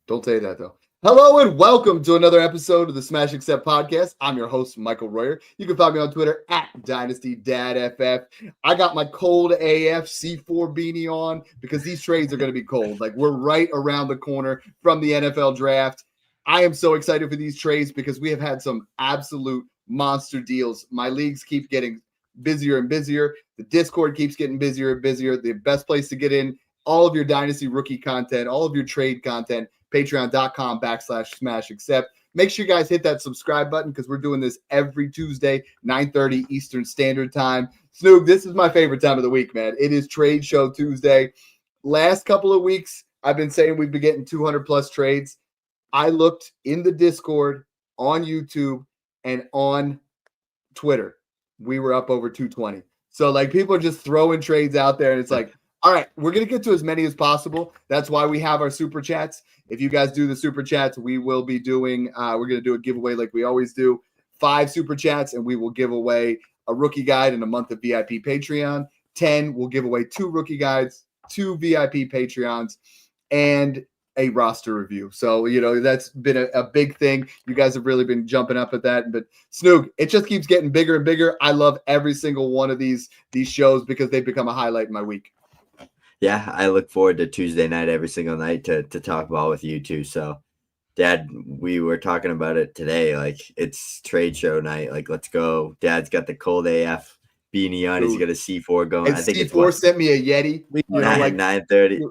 Don't say that, though. Hello and welcome to another episode of the Smash Accept podcast. I'm your host, Michael Royer. You can find me on Twitter at DynastyDadFF. I got my cold AF C4 beanie on because these trades are going to be cold. Like, we're right around the corner from the NFL draft. I am so excited for these trades because we have had some absolute monster deals. My leagues keep getting busier and busier. The Discord keeps getting busier and busier. The best place to get in all of your Dynasty rookie content, all of your trade content, patreon.com/smash accept. Make sure you guys hit that subscribe button because we're doing this every Tuesday, 9:30 Eastern Standard Time. Snoog, this is my favorite time of the week, man. It is Trade Show Tuesday. Last couple of weeks, I've been saying we've been getting 200 plus trades. I looked in the Discord, on YouTube, and on Twitter. We were up over 220. So, like, people are just throwing trades out there, and it's like, all right, we're going to get to as many as possible. That's why we have our super chats. If you guys do the super chats, we will be doing, we're going to do a giveaway like we always do. 5 super chats, and we will give away a rookie guide and a month of VIP Patreon. 10, we'll give away 2 rookie guides, 2 VIP Patreons, and a roster review. So, you know, that's been a big thing. You guys have really been jumping up at that. But Snoog, it just keeps getting bigger and bigger. I love every single one of these shows because they've become a highlight in my week. Yeah, I look forward to Tuesday night every single night to talk ball with you too. So, Dad, we were talking about it today. Like, it's trade show night. Like, let's go. Dad's got the cold AF beanie on. He's got a C4 going. And I think C4 sent me a Yeti. You know, like 9:30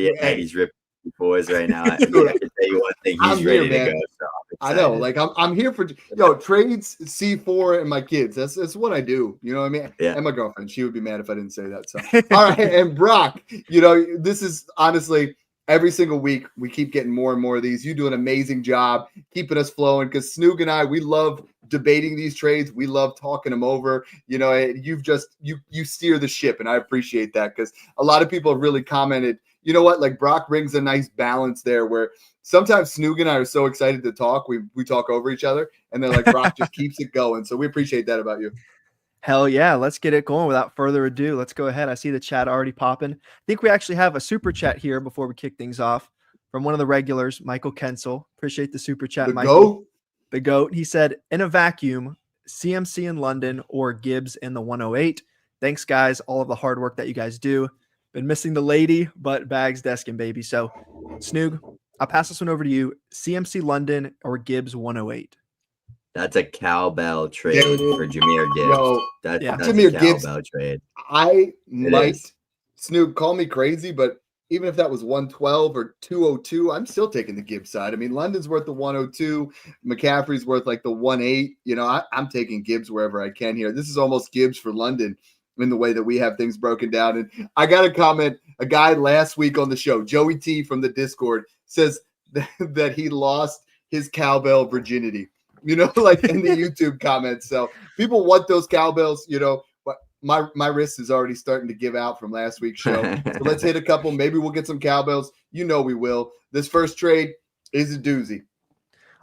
at night. He's ripping C4s right now. I can tell you one thing. He's ready to go. So I know. Like, I'm here for trades, C4, and my kids. That's what I do. You know what I mean? Yeah. And my girlfriend. She would be mad if I didn't say that. So, all right. And Broc, you know, this is honestly every single week we keep getting more and more of these. You do an amazing job keeping us flowing because Snoog and I, we love debating these trades. We love talking them over. You know, you've just you steer the ship, and I appreciate that because a lot of people have really commented. You know what? Like, Broc brings a nice balance there where sometimes Snoog and I are so excited to talk. We talk over each other, and then like Broc just keeps it going. So we appreciate that about you. Hell yeah. Let's get it going without further ado. Let's go ahead. I see the chat already popping. I think we actually have a super chat here before we kick things off from one of the regulars, Michael Kensel. Appreciate the super chat, Michael. The GOAT. He said, in a vacuum, CMC in London or Gibbs in the 108. Thanks, guys. All of the hard work that you guys do. Been missing the lady, but bags, desk, and baby. So, Snoog, I'll pass this one over to you. CMC London or Gibbs 108. That's a cowbell trade for Jahmyr Gibbs. Yo, that's Jahmyr a Gibbs cowbell trade. Snoog, call me crazy, but even if that was 112 or 202, I'm still taking the Gibbs side. I mean, London's worth the 102. McCaffrey's worth like the 18. You know, I'm taking Gibbs wherever I can here. This is almost Gibbs for London in the way that we have things broken down. And I got a comment, a guy last week on the show, Joey T from the Discord, says that he lost his cowbell virginity, you know, like in the YouTube comments. So people want those cowbells, you know, but my wrist is already starting to give out from last week's show. So let's hit a couple. Maybe we'll get some cowbells. You know, we will. This first trade is a doozy.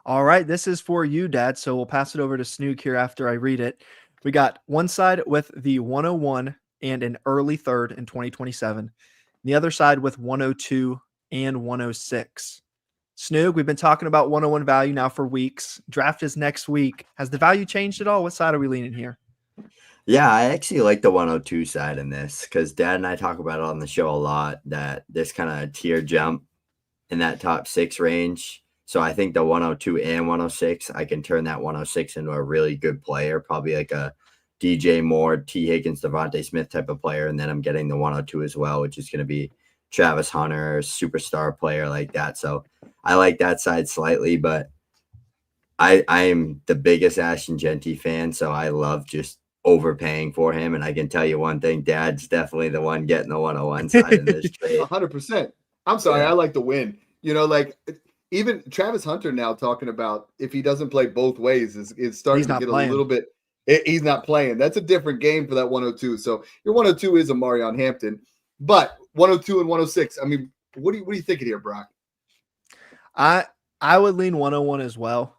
All right. This is for you, Dad. So we'll pass it over to Snoog here after I read it. We got one side with the 101 and an early third in 2027. The other side with 102 and 106. Snoog, we've been talking about 101 value now for weeks. Draft is next week. Has the value changed at all? What side are we leaning here? Yeah, I actually like the 102 side in this because Dad and I talk about it on the show a lot, that this kind of tier jump in that top 6 range. So I think the 102 and 106, I can turn that 106 into a really good player, probably like a DJ Moore, T. Higgins, Devontae Smith type of player. And then I'm getting the 102 as well, which is going to be Travis Hunter, superstar player like that. So I like that side slightly, but I am the biggest Ashton Jeanty fan, so I love just overpaying for him. And I can tell you one thing, Dad's definitely the one getting the 101 side in this trade. 100%. I'm sorry, I like the win. You know, like even Travis Hunter now talking about if he doesn't play both ways is starting to get a little bit. He's not playing. That's a different game for that 102. So your 102 is a Marion Hampton, but 102 and 106. I mean, what are you thinking here, Broc? I would lean 101 as well.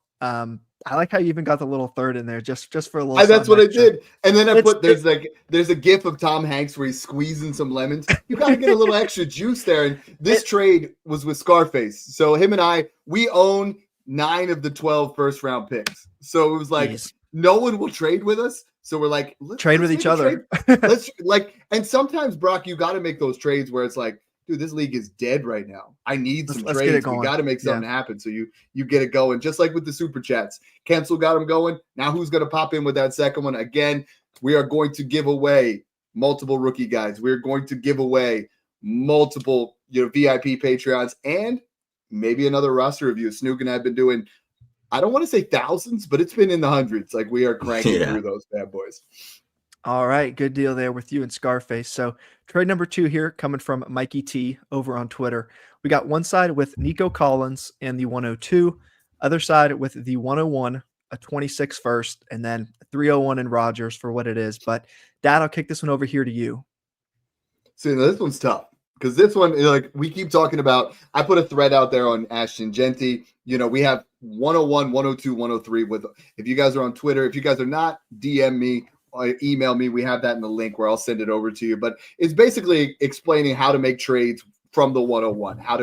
I like how you even got the little third in there just for a little. That's what extra. I did. And then I put there's a gif of Tom Hanks where he's squeezing some lemons. You got to get a little extra juice there. And this trade was with Scarface. So him and we own 9 of the 12 first round picks. So it was like no one will trade with us. So we're like, let's trade with each other. And sometimes, Brock, you got to make those trades where it's like, dude, this league is dead right now. I need some trades. We got to make something happen. So you get it going, just like with the super chats. Kensel got them going. Now who's going to pop in with that second one? Again, we are going to give away multiple rookie guys. We're going to give away multiple VIP Patreons and maybe another roster review. Snoog and I have been doing, I don't want to say thousands, but it's been in the hundreds. Like we are cranking through those bad boys. All right, good deal there with you and Scarface. So trade number 2 here coming from Mikey T over on Twitter. We got one side with Nico Collins and the 102, other side with the 101, a 26 first, and then 301 in Rodgers for what it is. But Dad, I'll kick this one over here to you. See, this one's tough because this one, like we keep talking about, I put a thread out there on Ashton Jeanty. We have 101, 102, 103 with, if you guys are on Twitter, if you guys are not, DM me. Email me. We have that in the link where I'll send it over to you. But it's basically explaining how to make trades from the 101, how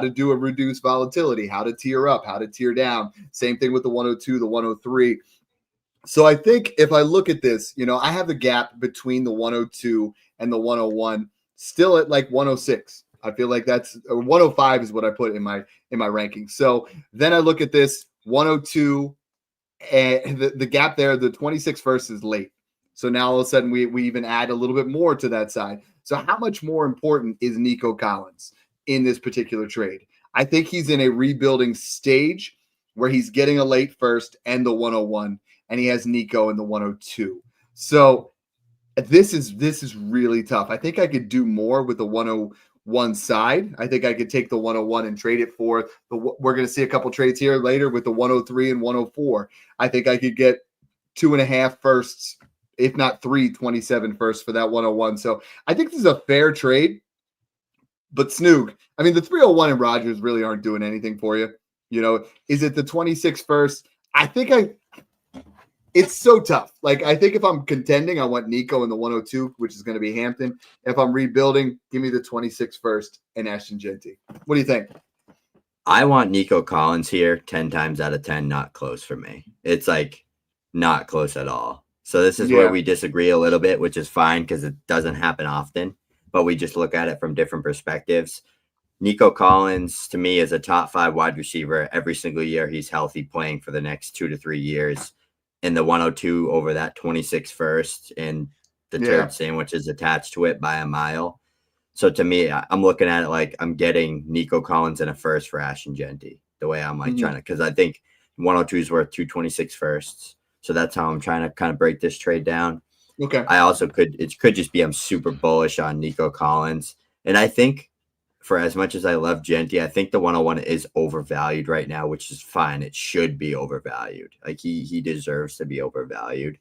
to do a reduced volatility, how to tier up, how to tier down. Same thing with the 102, the 103. So I think if I look at this, I have the gap between the 102 and the 101 still at like 106. I feel like that's 105 is what I put in my ranking. So then I look at this 102 and the gap there, the 26 first is late. So now all of a sudden we even add a little bit more to that side. So how much more important is Nico Collins in this particular trade? I think he's in a rebuilding stage where he's getting a late first and the 101, and he has Nico in the 102. So this is really tough. I think I could do more with the 101 side. I think I could take the 101 and trade it for we're going to see a couple trades here later with the 103 and 104. I think I could get 2.5 firsts, if not 3 27 firsts for that 101. So I think this is a fair trade. But Snoog, I mean, the 301 and Rodgers really aren't doing anything for you. Is it the 26 first? I think it's so tough. Like, I think if I'm contending, I want Nico in the 102, which is going to be Hampton. If I'm rebuilding, give me the 26 first and Ashton Jeanty. What do you think? I want Nico Collins here 10 times out of 10, not close for me. It's like not close at all. So this is where we disagree a little bit, which is fine because it doesn't happen often, but we just look at it from different perspectives. Nico Collins, to me, is a top 5 wide receiver every single year he's healthy, playing for the next 2 to 3 years. In the 102 over that 26 first, and the turd sandwich is attached to it by a mile. So to me, I'm looking at it like I'm getting Nico Collins in a first for Ashton Jeanty, the way I'm like trying to, because I think 102 is worth 226 firsts. So that's how I'm trying to kind of break this trade down. Okay. I also could just be I'm super bullish on Nico Collins. And I think for as much as I love Jeanty, I think the 101 is overvalued right now, which is fine. It should be overvalued. Like he deserves to be overvalued.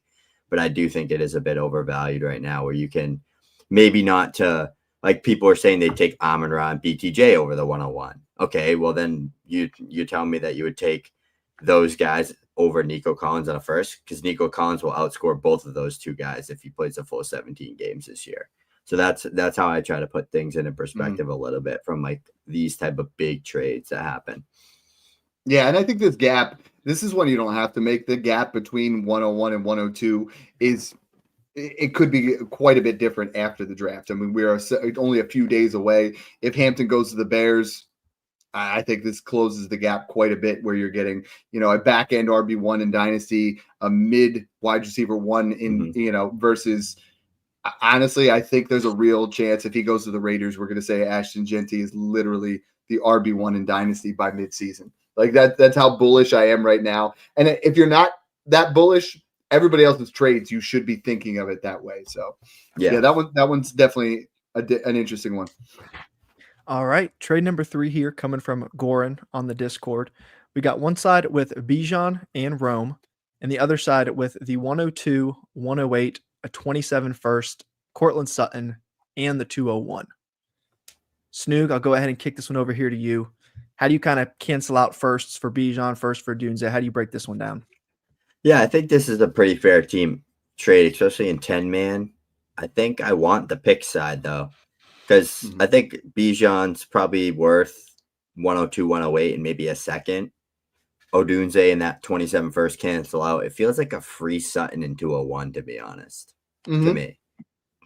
But I do think it is a bit overvalued right now, where you can maybe not to, like people are saying they take Amon-Ra and BTJ over the 101. Okay, well then you're telling me that you would take those guys over Nico Collins on a first, because Nico Collins will outscore both of those two guys if he plays a full 17 games this year. So that's how I try to put things into perspective a little bit from like these type of big trades that happen. Yeah, and I think this is one you don't have to make. The gap between 101 and 102 it could be quite a bit different after the draft. I mean, we are only a few days away. If Hampton goes to the Bears, I think this closes the gap quite a bit, where you're getting, a back end RB1 in Dynasty, a mid wide receiver 1 in, versus, honestly, I think there's a real chance if he goes to the Raiders, we're going to say Ashton Jeanty is literally the RB1 in Dynasty by midseason. Like that's how bullish I am right now. And if you're not that bullish, everybody else's trades, you should be thinking of it that way. So yeah, that one's definitely an interesting one. All right, trade number 3 here coming from Goran on the Discord. We got one side with Bijan and Rome, and the other side with the 102, 108, a 27 first, Cortland Sutton, and the 201. Snoog, I'll go ahead and kick this one over here to you. How do you kind of cancel out firsts for Bijan, first for Dunze? How do you break this one down? Yeah, I think this is a pretty fair team trade, especially in 10-man. I think I want the pick side, though, because I think Bijan's probably worth 102, 108, and maybe a second. Odunze and that 27 first cancel out. It feels like a free Sutton in 201, to be honest, to me.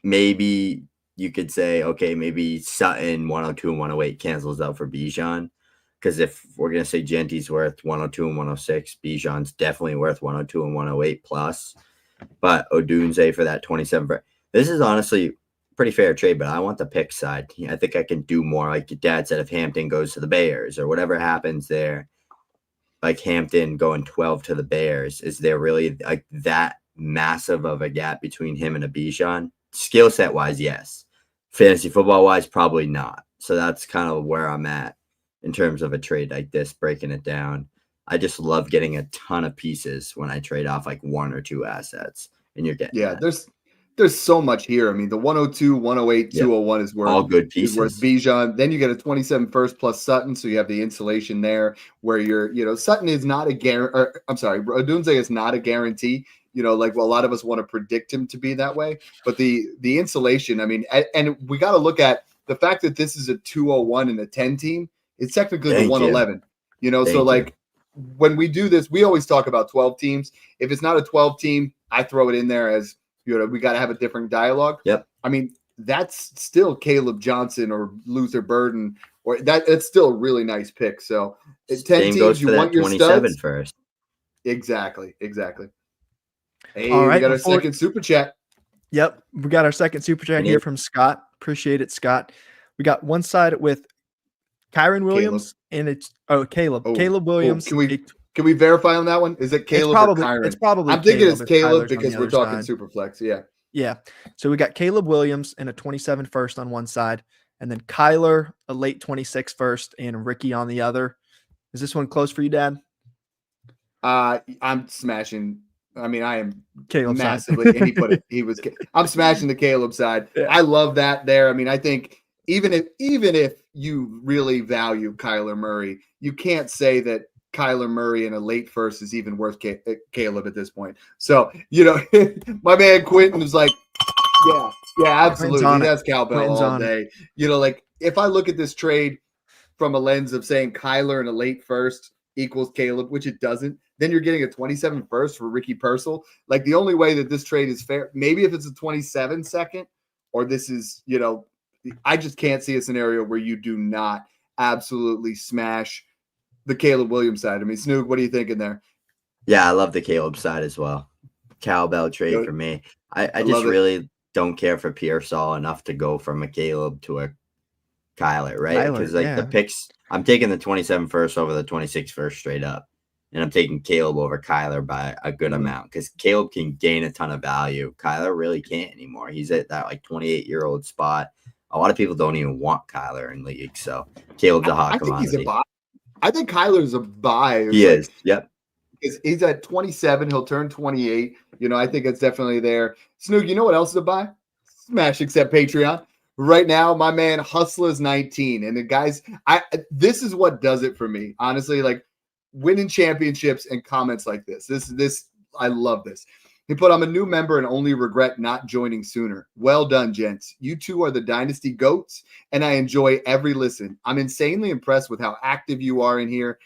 Maybe you could say, okay, maybe Sutton 102 and 108 cancels out for Bijan. Because if we're going to say Jeanty's worth 102 and 106, Bijan's definitely worth 102 and 108 plus. But Odunze for that 27. This is honestly pretty fair trade, but I want the pick side. I think I can do more. Like your dad said, if Hampton goes to the Bears or whatever happens there, like Hampton going 12 to the Bears, is there really like that massive of a gap between him and a Bijan? Skill set wise, yes. Fantasy football wise, probably not. So that's kind of where I'm at in terms of a trade like this, breaking it down. I just love getting a ton of pieces when I trade off like one or two assets, and you're getting there's so much here. I mean, the 102, 108, 201 is worth all good pieces. Is worth Bijan. Then you get a 27 first plus Sutton, so you have the insulation there where Sutton is not a guarantee. I'm sorry, Odunze is not a guarantee. Like a lot of us want to predict him to be that way, but the insulation. I mean, and we got to look at the fact that this is a 201 and a 10 team. It's technically the 111. When we do this, we always talk about 12 teams. If it's not a 12 team, I throw it in there as we got to have a different dialogue. Yep. I mean, that's still Caleb Johnson or Luther Burden, or it's still a really nice pick. So 10 Same teams, you want your 27 studs first. Exactly. Hey, all right, we got our second super chat. Yep, we got our second super chat here from Scott. Appreciate it, Scott. We got one side with Kyron Williams and it's Caleb Williams. Can we verify on that one? Is it Caleb or Kyron? It's probably I'm thinking Caleb it's Caleb because we're talking Superflex. Yeah. So we got Caleb Williams and a 27 first on one side, and then Kyler, a late 26 first, and Ricky on the other. Is this one close for you, Dad? I'm smashing. I mean, I am Caleb massively. And I'm smashing the Caleb side. Yeah. I love that there. I mean, I think even if you really value Kyler Murray, you can't say that Kyler Murray in a late first is even worth Caleb at this point. So, my man Quentin was like, yeah, absolutely. That's cowbell all day. Like if I look at this trade from a lens of saying Kyler in a late first equals Caleb, which it doesn't, then you're getting a 27 first for Ricky Purcell. Like the only way that this trade is fair, maybe if it's a 27 second, or this is, I just can't see a scenario where you do not absolutely smash the Caleb Williams side. I mean, Snoog, what are you thinking there? Yeah, I love the Caleb side as well. Cowbell trade for me. I just really don't care for Pearsall enough to go from a Caleb to a Kyler, right? Because the picks, I'm taking the 27 first over the 26 first straight up. And I'm taking Caleb over Kyler by a good amount because Caleb can gain a ton of value. Kyler really can't anymore. He's at that like 28-year-old spot. A lot of people don't even want Kyler in league. So Caleb's a hot commodity. He's a buy. I think Kyler's a buy. He is. Yep. He's at 27. He'll turn 28. I think it's definitely there. Snoog, you know what else is a buy? Smash Accept Patreon. Right now, my man Hustler's 19. And the guys, this is what does it for me. Honestly, like winning championships and comments like this. This I love this. He put, I'm a new member and only regret not joining sooner. Well done, gents. You two are the Dynasty GOATs, and I enjoy every listen. I'm insanely impressed with how active you are in here.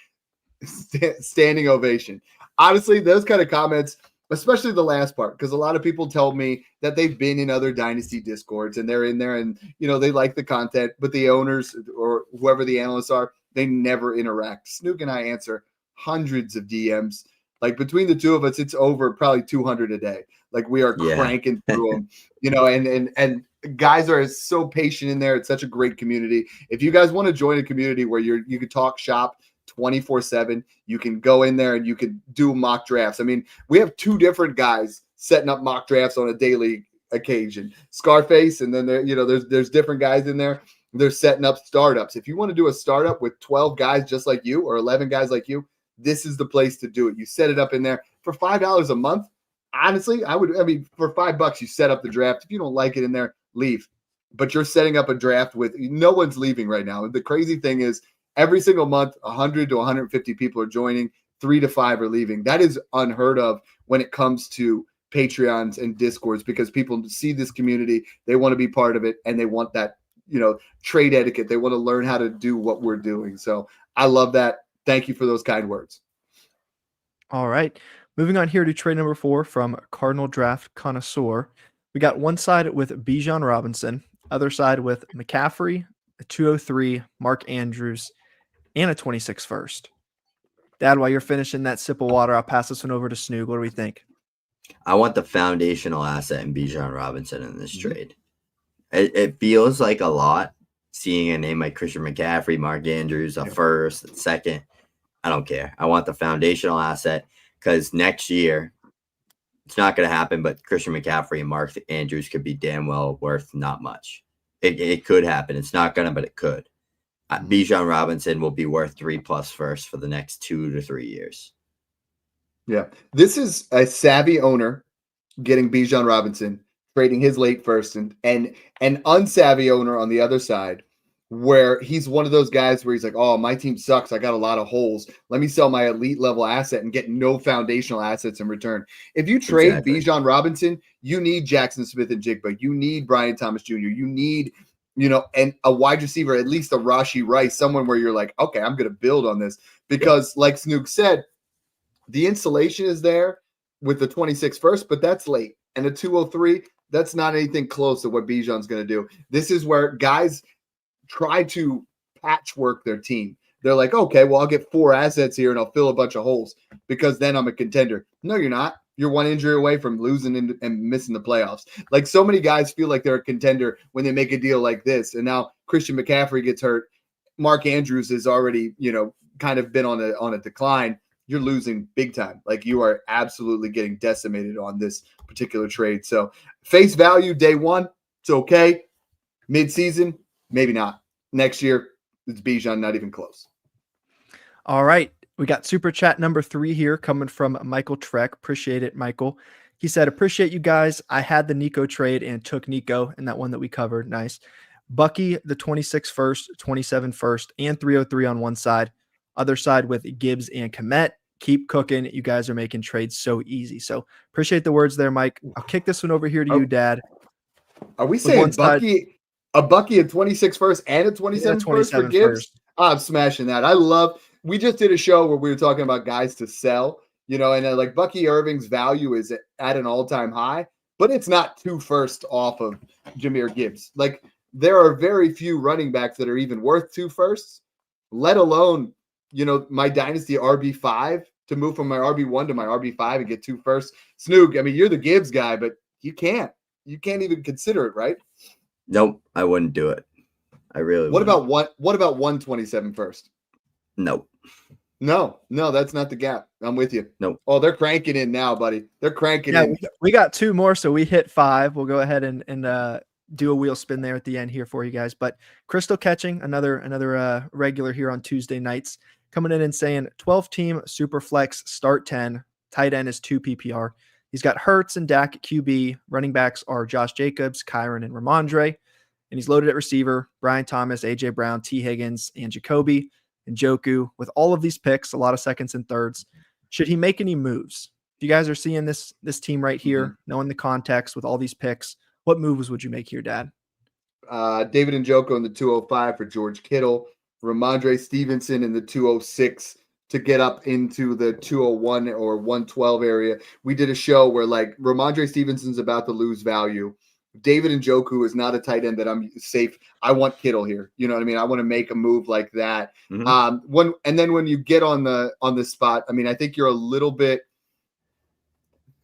Standing ovation. Honestly, those kind of comments, especially the last part, because a lot of people tell me that they've been in other Dynasty Discords and they're in there and, they like the content, but the owners or whoever the analysts are, they never interact. Snoog and I answer hundreds of DMs. Like between the two of us, it's over probably 200 a day. Like we are cranking through them, and guys are so patient in there. It's such a great community. If you guys want to join a community where you can talk shop 24/7, you can go in there and you can do mock drafts. I mean, we have two different guys setting up mock drafts on a daily occasion. Scarface, and then there's different guys in there. They're setting up startups. If you want to do a startup with 12 guys just like you or 11 guys like you, this is the place to do it. You set it up in there for $5 a month. Honestly, for $5, you set up the draft. If you don't like it in there, leave. But you're setting up a draft with no one's leaving right now. The crazy thing is every single month, 100 to 150 people are joining. 3 to 5 are leaving. That is unheard of when it comes to Patreons and Discords, because people see this community, they want to be part of it, and they want that, trade etiquette. They want to learn how to do what we're doing. So I love that. Thank you for those kind words. All right. Moving on here to trade number 4 from Cardinal Draft Connoisseur. We got one side with Bijan Robinson, other side with McCaffrey, a 203, Mark Andrews, and a 26 first. Dad, while you're finishing that sip of water, I'll pass this one over to Snoog. What do we think? I want the foundational asset in Bijan Robinson in this trade. It feels like a lot seeing a name like Christian McCaffrey, Mark Andrews, a first, a second. I don't care. I want the foundational asset because next year it's not going to happen, but Christian McCaffrey and Mark Andrews could be damn well worth not much. It could happen. It's not going to, but it could. Bijan Robinson will be worth 3+ first for the next 2 to 3 years. Yeah. This is a savvy owner getting Bijan Robinson, trading his late first, and an unsavvy owner on the other side, where he's one of those guys where he's like, oh, my team sucks. I got a lot of holes. Let me sell my elite level asset and get no foundational assets in return. If you trade Bijan Robinson, you need Jackson Smith-Njigba. You need Brian Thomas Jr. You need, and a wide receiver, at least a Rashee Rice, someone where you're like, okay, I'm going to build on this. Because like Snoog said, the insulation is there with the 26 first, but that's late. And a 203, that's not anything close to what Bijan's going to do. This is where guys try to patchwork their team. They're like, okay, well, I'll get 4 assets here and I'll fill a bunch of holes because then I'm a contender. No, you're not. You're one injury away from losing and missing the playoffs. Like, so many guys feel like they're a contender when they make a deal like this. And now Christian McCaffrey gets hurt. Mark Andrews has already, kind of been on a decline. You're losing big time. Like, you are absolutely getting decimated on this particular trade. So face value day one, it's okay. Mid-season, maybe not. Next year, it's Bijan, not even close. All right. We got super chat number 3 here coming from Michael Trek. Appreciate it, Michael. He said, appreciate you guys. I had the Nico trade and took Nico in that one that we covered. Nice. Bucky, the 26 first, 27 first, and 303 on one side. Other side with Gibbs and Kmet. Keep cooking. You guys are making trades so easy. So appreciate the words there, Mike. I'll kick this one over here to you, Dad. Are we saying Bucky, a 26 first and a 27 first for Gibbs? I'm smashing that. We just did a show where we were talking about guys to sell, and like Bucky Irving's value is at an all-time high, but it's not 2 firsts off of Jahmyr Gibbs. Like, there are very few running backs that are even worth 2 firsts, let alone, my dynasty RB5 to move from my RB1 to my RB5 and get 2 firsts. Snoog, I mean, you're the Gibbs guy, but you can't even consider it, right? Nope, I wouldn't do it. I really What wouldn't. about 127 first? Nope. No, that's not the gap. I'm with you. Nope. Oh, they're cranking in now, buddy. They're cranking in. We got 2 more, so we hit 5. We'll go ahead and do a wheel spin there at the end here for you guys. But Crystal Catching, another regular here on Tuesday nights, coming in and saying 12-team Superflex start 10. Tight end is 2 PPR. He's got Hurts and Dak at QB. Running backs are Josh Jacobs, Kyron, and Ramondre. And he's loaded at receiver, Brian Thomas, A.J. Brown, T. Higgins, and Jacoby, and Njoku. With all of these picks, a lot of seconds and thirds, should he make any moves? If you guys are seeing this team right here, knowing the context with all these picks, what moves would you make here, Dad? David Njoku in the 205 for George Kittle, Ramondre Stevenson in the 206 to get up into the 201 or 112 area. We did a show where, like, Ramondre Stevenson's about to lose value. David Njoku is not a tight end that I'm safe. I want Kittle here. You know what I mean? I want to make a move like that. When you get on the spot, I mean, I think you're a little bit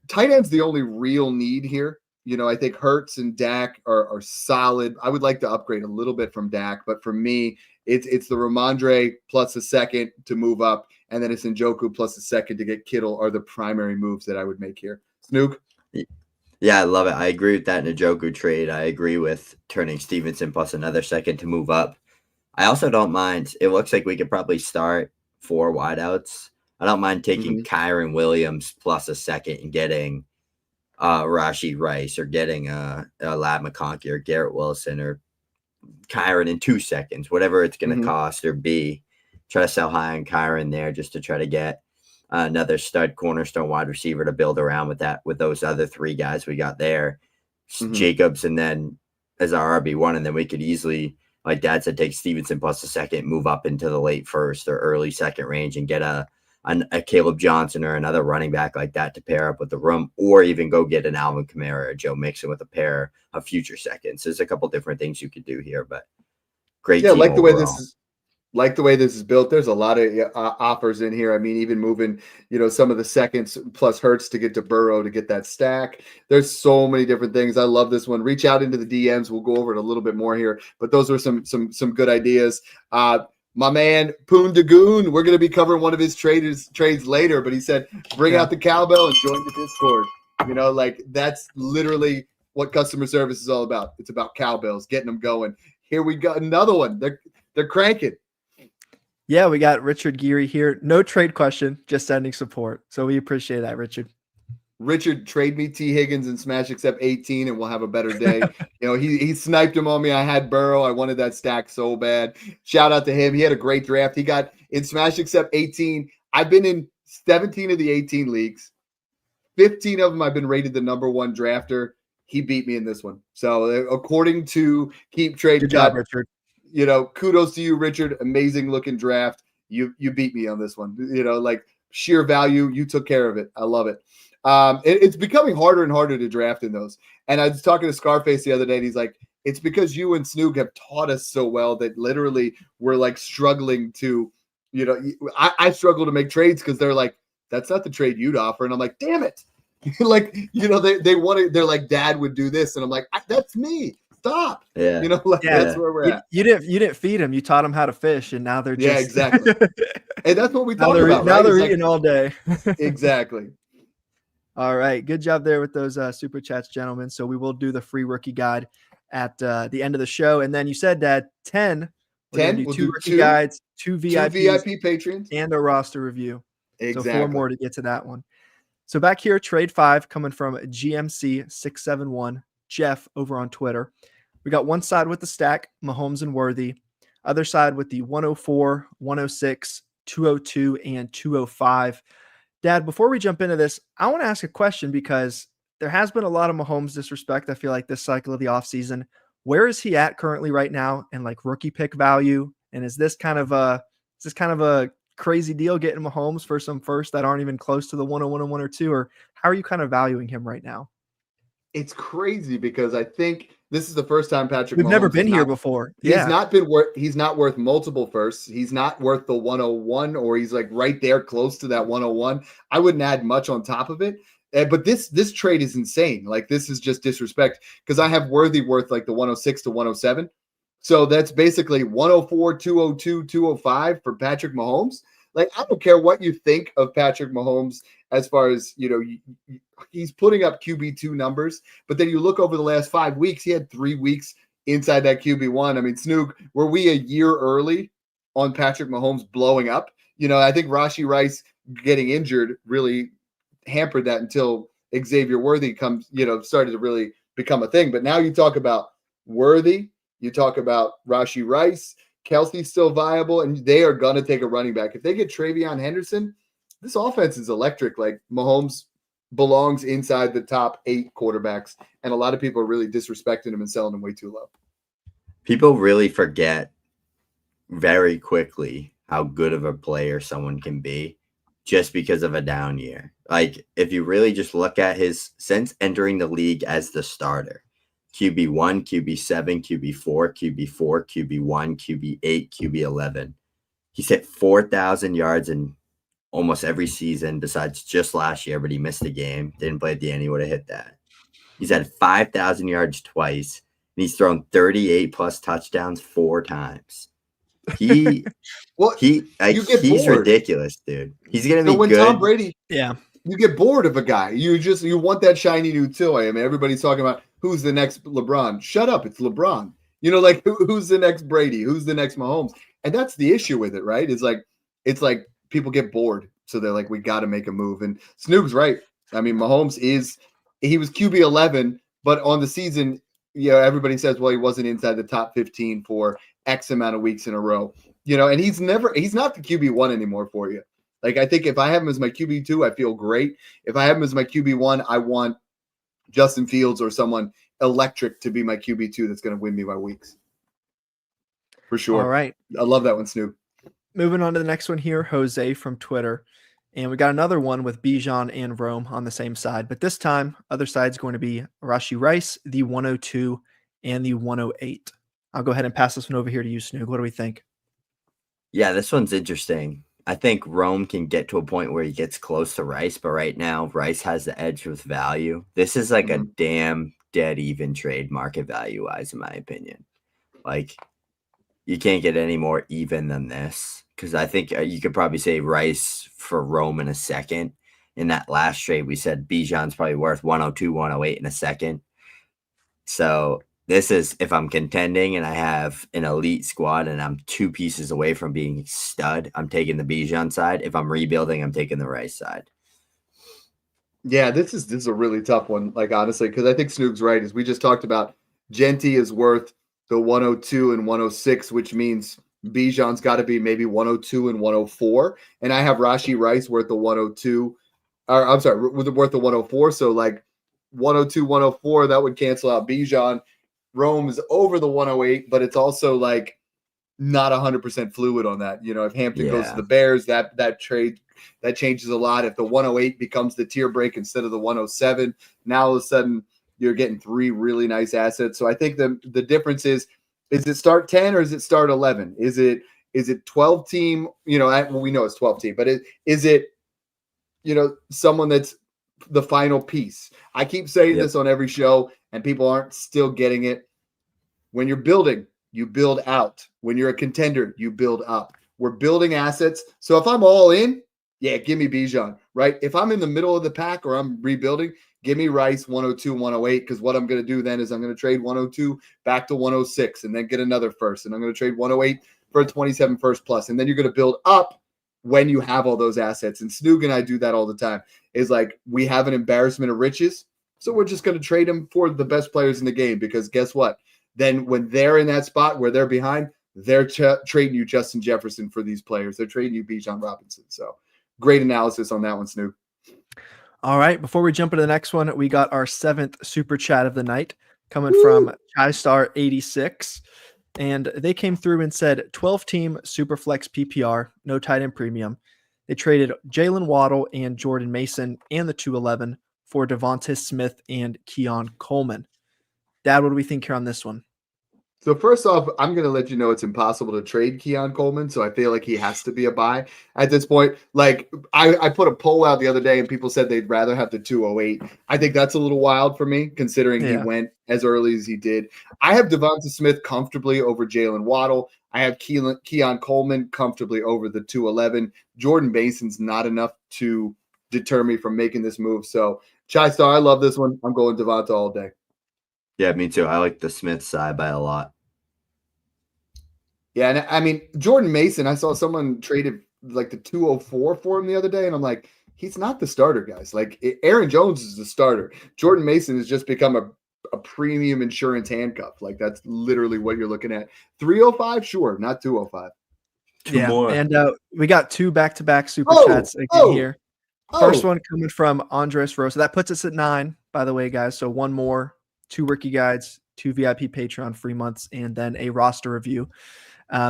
tight end's the only real need here. I think Hurts and Dak are solid. I would like to upgrade a little bit from Dak, but for me, it's the Ramondre plus a second to move up, and then it's Njoku plus a second to get Kittle are the primary moves that I would make here. Snoog? Yeah, I love it. I agree with that Njoku trade. I agree with turning Stevenson plus another second to move up. I also don't mind. It looks like we could probably start 4 wideouts. I don't mind taking Kyron Williams plus a second and getting Rashee Rice or getting Lad McConkey or Garrett Wilson or Kyron in 2 seconds, whatever it's going to cost or be. Try to sell high on Kyron there just to try to get another stud cornerstone wide receiver to build around with those other 3 guys we got there, Jacobs, and then as our RB1, and then we could easily, like Dad said, take Stevenson plus a second, move up into the late first or early second range and get a Caleb Johnson or another running back like that to pair up with the room, or even go get an Alvin Kamara or Joe Mixon with a pair of future seconds. There's a couple different things you could do here, but great. Yeah, team like the overall. way this is. Like the way this is built, there's a lot of offers in here. I mean, even moving, some of the seconds plus Hurts to get to Burrow to get that stack. There's so many different things. I love this one. Reach out into the DMs. We'll go over it a little bit more here, but those were some good ideas. My man Poon Dagoon, we're going to be covering one of his trades later, but he said, bring out the cowbell and join the Discord. That's literally what customer service is all about. It's about cowbells, getting them going. Here we go. Another one. They're cranking. Yeah, we got Richard Geary here. No trade question, just sending support. So we appreciate that, Richard. Richard, trade me T. Higgins and Smash Accept 18 and we'll have a better day. He sniped him on me. I had Burrow. I wanted that stack so bad. Shout out to him. He had a great draft. He got in Smash Accept 18. I've been in 17 of the 18 leagues. 15 of them I've been rated the number 1 drafter. He beat me in this one. So according to Keep Trade, good job, Richard. Kudos to you, Richard. Amazing looking draft. You beat me on this one. Sheer value. You took care of it. I love it. It's becoming harder and harder to draft in those. And I was talking to Scarface the other day, and he's like, it's because you and Snoog have taught us so well that literally we're struggling to, I struggle to make trades because they're like, that's not the trade you'd offer. And I'm like, damn it. They want to, they're like, Dad would do this. And I'm like, that's me. Stop. Yeah. That's where we're at. You didn't feed them. You taught them how to fish, and now they're just exactly. And that's what we talk about. Now right? they're eating all day. Exactly. All right. Good job there with those super chats, gentlemen. So we will do the free rookie guide at the end of the show. And then you said that 10 we'll do 2 rookie guides, 2 VIP patrons, and a roster review. Exactly. So 4 more to get to that one. So back here, trade 5 coming from GMC671, Jeff over on Twitter. We got one side with the stack, Mahomes and Worthy. Other side with the 104, 106, 202, and 205. Dad, before we jump into this, I want to ask a question because there has been a lot of Mahomes disrespect, I feel like, this cycle of the offseason. Where is he at currently right now in rookie pick value? And is this kind of a crazy deal getting Mahomes for some firsts that aren't even close to the 101 and 102? Or how are you kind of valuing him right now? It's crazy because I think this is the first time Patrick We've Mahomes never been here before. He's not worth multiple firsts. He's not worth the 101, or he's right there close to that 101. I wouldn't add much on top of it. But this trade is insane. This is just disrespect because I have Worthy worth the 106 to 107. So that's basically 104, 202, 205 for Patrick Mahomes. I don't care what you think of Patrick Mahomes as far as, he's putting up QB2 numbers, but then you look over the last 5 weeks, he had 3 weeks inside that QB1. I mean, Snoog, were we a year early on Patrick Mahomes blowing up? I think Rashee Rice getting injured really hampered that until Xavier Worthy started to really become a thing. But now you talk about Worthy, you talk about Rashee Rice, Kelsey's still viable, and they are going to take a running back. If they get Travion Henderson, this offense is electric. Mahomes belongs inside the top 8 quarterbacks, and a lot of people are really disrespecting him and selling him way too low. People really forget very quickly how good of a player someone can be just because of a down year. If you really just look at his since entering the league as the starter, QB1, QB7, QB4, QB4, QB1, QB8, QB11. He's hit 4,000 yards in almost every season besides just last year, but he missed a game. Didn't play at the end. He would have hit that. He's had 5,000 yards twice, and he's thrown 38 plus touchdowns 4 times. He's ridiculous, dude. He's gonna be good. Tom Brady, yeah, you get bored of a guy. You want that shiny new toy. I mean, everybody's talking about who's the next LeBron. Shut up, it's LeBron. Who's the next Brady? Who's the next Mahomes? And that's the issue with it, right? It's like people get bored, so they're like, we got to make a move. And Snoog's right. I mean, Mahomes he was QB 11, but on the season, everybody says, well, he wasn't inside the top 15 for X amount of weeks in a row. And he's not the QB1 anymore for you. Like, I think if I have him as my QB2, I feel great. If I have him as my QB1, I want Justin Fields or someone electric to be my QB2 that's going to win me by weeks. For sure. All right. I love that one, Snoog. Moving on to the next one here, Jose from Twitter. And we got another one with Bijan and Rome on the same side. But this time, other side's going to be Rashee Rice, the 102 and the 108. I'll go ahead and pass this one over here to you, Snoog. What do we think? Yeah, this one's interesting. I think Rome can get to a point where he gets close to Rice, but right now Rice has the edge with value. This is like a damn dead even trade market value-wise, in my opinion. Like, you can't get any more even than this. Because I think you could probably say Rice for Rome in a second. In that last trade, we said Bijan's probably worth 102, 108 in a second. So this is if I'm contending and I have an elite squad and I'm 2 pieces away from being stud, I'm taking the Bijan side. If I'm rebuilding, I'm taking the Rice side. Yeah, this is a really tough one, like, honestly, because I think Snoog's right. As we just talked about, Jeanty is worth the 102 and 106, which means Bijan's got to be maybe 102 and 104. And I have Rashee Rice worth the 102. Or I'm sorry, worth the 104. So like 102, 104, that would cancel out Bijan. Rome is over the 108, but it's also like not 100% fluid on that. You know, if Hampton goes to the Bears, that trade, that changes a lot. If the 108 becomes the tier break instead of the 107, now all of a sudden you're getting 3 really nice assets. So I think the difference is it start 10 or is it start 11? Is it 12 team? You know, we know it's 12 team, but is it, you know, someone that's the final piece? I keep saying this on every show and people aren't still getting it. When you're building, you build out. When you're a contender, you build up. We're building assets. So if I'm all in, yeah, give me Bijan, right? If I'm in the middle of the pack or I'm rebuilding, give me Rice 102, 108, because what I'm going to do then is I'm going to trade 102 back to 106 and then get another first. And I'm going to trade 108 for a 27 first plus. And then you're going to build up when you have all those assets. And Snoog and I do that all the time. Is like, we have an embarrassment of riches, so we're just going to trade them for the best players in the game, because guess what? Then when they're in that spot where they're behind, they're trading you Justin Jefferson for these players. They're trading you Bijan Robinson. So great analysis on that one, Snoog. All right, before we jump into the next one, we got our 7th super chat of the night coming from ChaiStar86. And they came through and said 12-team Superflex PPR, no tight end premium. They traded Jalen Waddle and Jordan Mason and the 211 for Devonta Smith and Keon Coleman. Dad, what do we think here on this one? So first off, I'm going to let you know it's impossible to trade Keon Coleman, so I feel like he has to be a buy at this point. Like, I put a poll out the other day, and people said they'd rather have the 208. I think that's a little wild for me, considering he went as early as he did. I have Devonta Smith comfortably over Jalen Waddle. I have Keon Coleman comfortably over the 211. Jordan Mason's not enough to deter me from making this move. So, Chai-Star, I love this one. I'm going Devonta all day. Yeah, me too. I like the Smith side by a lot. Yeah, and I mean, Jordan Mason, I saw someone traded like the 204 for him the other day, and I'm like, he's not the starter, guys. Like, Aaron Jones is the starter. Jordan Mason has just become a premium insurance handcuff. Like, that's literally what you're looking at. 305, sure, not 205. Two more. And we got 2 back-to-back super chats again here. First one coming from Andres Rosa. That puts us at 9, by the way, guys. So one more, 2 rookie guides, 2 VIP Patreon free months, and then a roster review.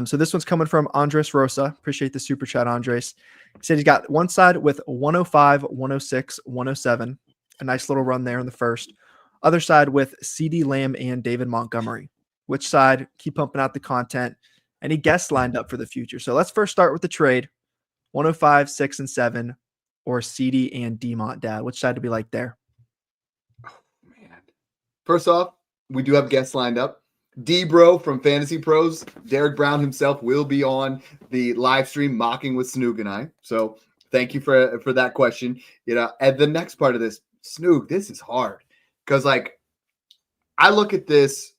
So this one's coming from Andres Rosa. Appreciate the super chat, Andres. He said he's got one side with 105, 106, 107. A nice little run there in the first. Other side with CeeDee Lamb and David Montgomery. Which side? Keep pumping out the content. Any guests lined up for the future? So let's first start with the trade. 105, 6, and 7, or CeeDee and D-Mont, Dad. Which side do we like there? First off, we do have guests lined up. D-Bro from Fantasy Pros, Derek Brown himself, will be on the live stream mocking with Snoog and I. So thank you for that question. You know, and the next part of this, Snoog, this is hard. Because, like, I look at this,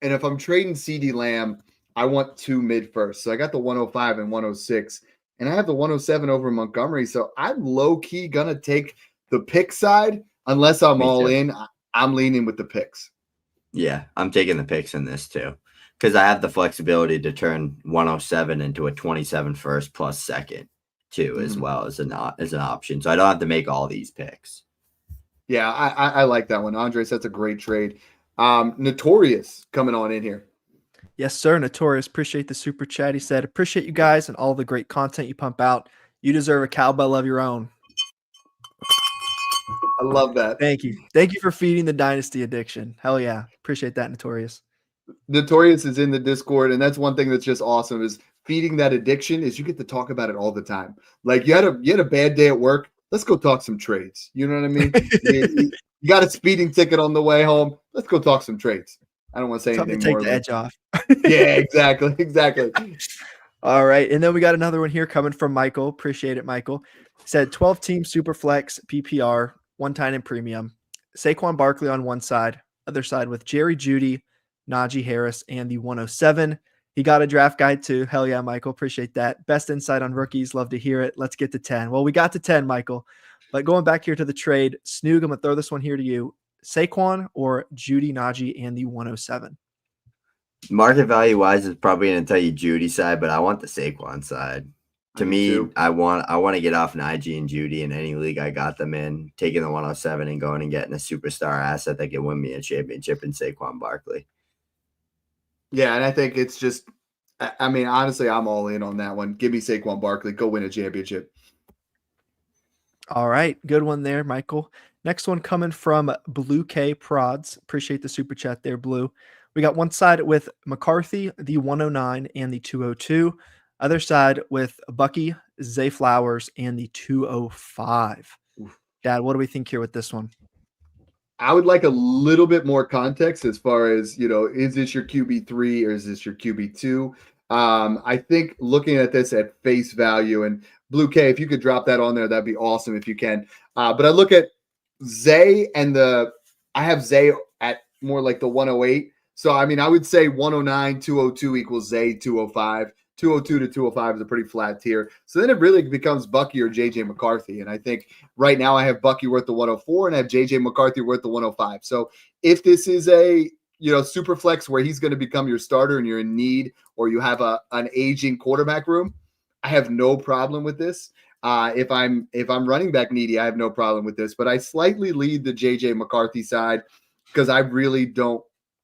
and if I'm trading CeeDee Lamb, I want 2 mid first. So I got the 105 and 106, and I have the 107 over Montgomery. So I'm low-key going to take the pick side unless I'm all in. I'm leaning with the picks. Yeah, I'm taking the picks in this too, because I have the flexibility to turn 107 into a 27 first plus second. too, as well as an option. So I don't have to make all these picks. Yeah, I like that one. Andres, that's a great trade. Notorious coming on in here. Yes, sir. Notorious. Appreciate the super chat. He said, appreciate you guys and all the great content you pump out. You deserve a cowbell of your own. I love that. Thank you. Thank you for feeding the dynasty addiction. Hell yeah. Appreciate that, Notorious. Notorious is in the Discord, and that's one thing that's just awesome is feeding that addiction is you get to talk about it all the time. Like you had a bad day at work. Let's go talk some trades. You know what I mean? you got a speeding ticket on the way home. Let's go talk some trades. I don't want to say Something anything to take more. the edge off. Yeah, exactly. All right. And then we got another one here coming from Michael. Appreciate it, Michael. He said 12-team Superflex PPR, one tight end premium. Saquon Barkley on one side, other side with Jerry Jeudy, Najee Harris, and the 107. He got a draft guide too. Hell yeah, Michael. Appreciate that. Best insight on rookies. Love to hear it. Let's get to 10. Well, we got to 10, Michael. But going back here to the trade, Snoog, I'm going to throw this one here to you. Saquon or Jeudy, Najee, and the 107? Market value wise is probably going to tell you Jeudy side, but I want the Saquon side. To me, I want to get off Najee and Jeudy in any league I got them in, taking the 107 and going and getting a superstar asset that can win me a championship in Saquon Barkley. Yeah, and I think it's just, I mean, honestly, I'm all in on that one. Give me Saquon Barkley. Go win a championship. All right. Good one there, Michael. Next one coming from Blue K Prods. Appreciate the super chat there, Blue. We got one side with McCarthy, the 109 and the 202. Other side with Bucky, Zay Flowers, and the 205. Dad, what do we think here with this one? I would like a little bit more context as far as, is this your QB3 or is this your QB2? I think looking at this at face value, and Blue K, if you could drop that on there, that'd be awesome if you can. But I look at Zay I have Zay at more like the 108. So, I mean, I would say 109, 202 equals Zay 205. 202 to 205 is a pretty flat tier. So then it really becomes Bucky or JJ McCarthy. And I think right now I have Bucky worth the 104 and I have JJ McCarthy worth the 105. So if this is a, super flex where he's going to become your starter and you're in need, or you have an aging quarterback room, I have no problem with this. If I'm running back needy, I have no problem with this, but I slightly lead the JJ McCarthy side because I really don't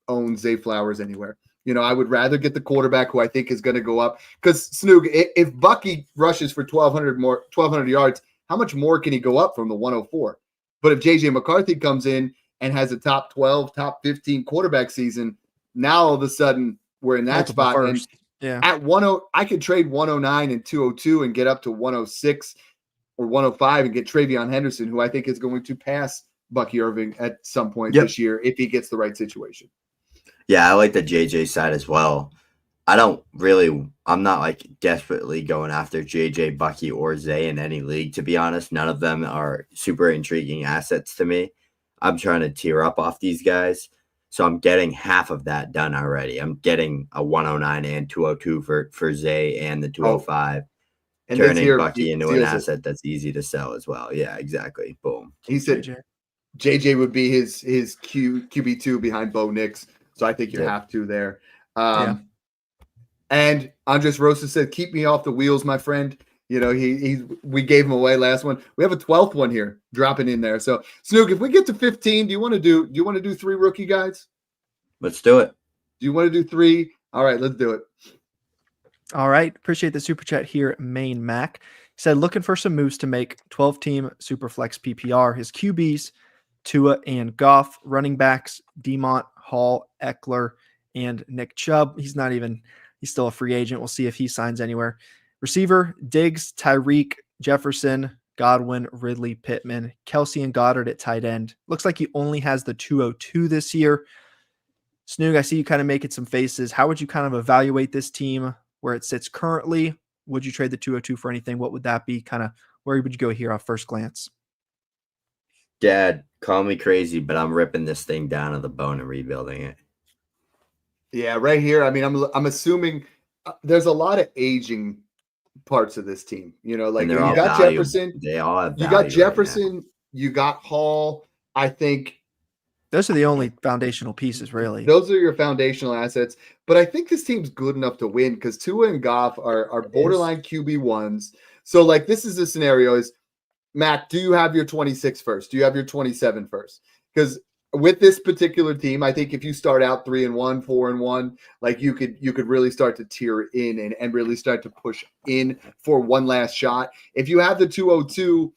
own Zay Flowers anywhere. I would rather get the quarterback who I think is going to go up. Because Snoog, if Bucky rushes for 1,200 yards, how much more can he go up from the 104? But if JJ McCarthy comes in and has a top 12, top 15 quarterback season, now all of a sudden we're in that spot. First. And yeah, at 10, I could trade 109 and 202 and get up to 106 or 105 and get Travion Henderson, who I think is going to pass Bucky Irving at some point this year if he gets the right situation. Yeah, I like the JJ side as well. I'm not like desperately going after JJ, Bucky, or Zay in any league, to be honest. None of them are super intriguing assets to me. I'm trying to tier up off these guys. So I'm getting half of that done already. I'm getting a 109 and 202 for Zay and the 205. And turning Bucky into an asset that's easy to sell as well. Yeah, exactly. Boom. He said JJ would be his QB2 behind Bo Nix. So I think you have to there. And Andres Rosa said, keep me off the wheels, my friend. We gave him away last one. We have a 12th one here dropping in there. So Snoog, if we get to 15, do you want to do 3 rookie guys? Let's do it. Do you want to do 3? All right, let's do it. All right. Appreciate the super chat here, Main Mac. He said, looking for some moves to make 12-team Superflex PPR. His QBs, Tua and Goff, running backs, Demont, Hall, Eckler, and Nick Chubb. He's still a free agent. We'll see if he signs anywhere. Receiver, Diggs, Tyreek, Jefferson, Godwin, Ridley, Pittman, Kelsey, and Goddard at tight end. Looks like he only has the 202 this year. Snoog, I see you kind of making some faces. How would you kind of evaluate this team where it sits currently? Would you trade the 202 for anything? What would that be? Kind of where would you go here off first glance? Dad, call me crazy, but I'm ripping this thing down to the bone and rebuilding it. Yeah, right here. I mean, I'm assuming there's a lot of aging parts of this team. You got Jefferson. They all have value. You got Jefferson. You got Hall. I think those are the only foundational pieces, really. Those are your foundational assets. But I think this team's good enough to win because Tua and Goff are borderline QB1s. So like this is the scenario is, Mac, do you have your 26 first? Do you have your 27 first? Because with this particular team, I think if you start out 3-1, 4-1, like you could really start to tier in and really start to push in for one last shot. If you have the 202,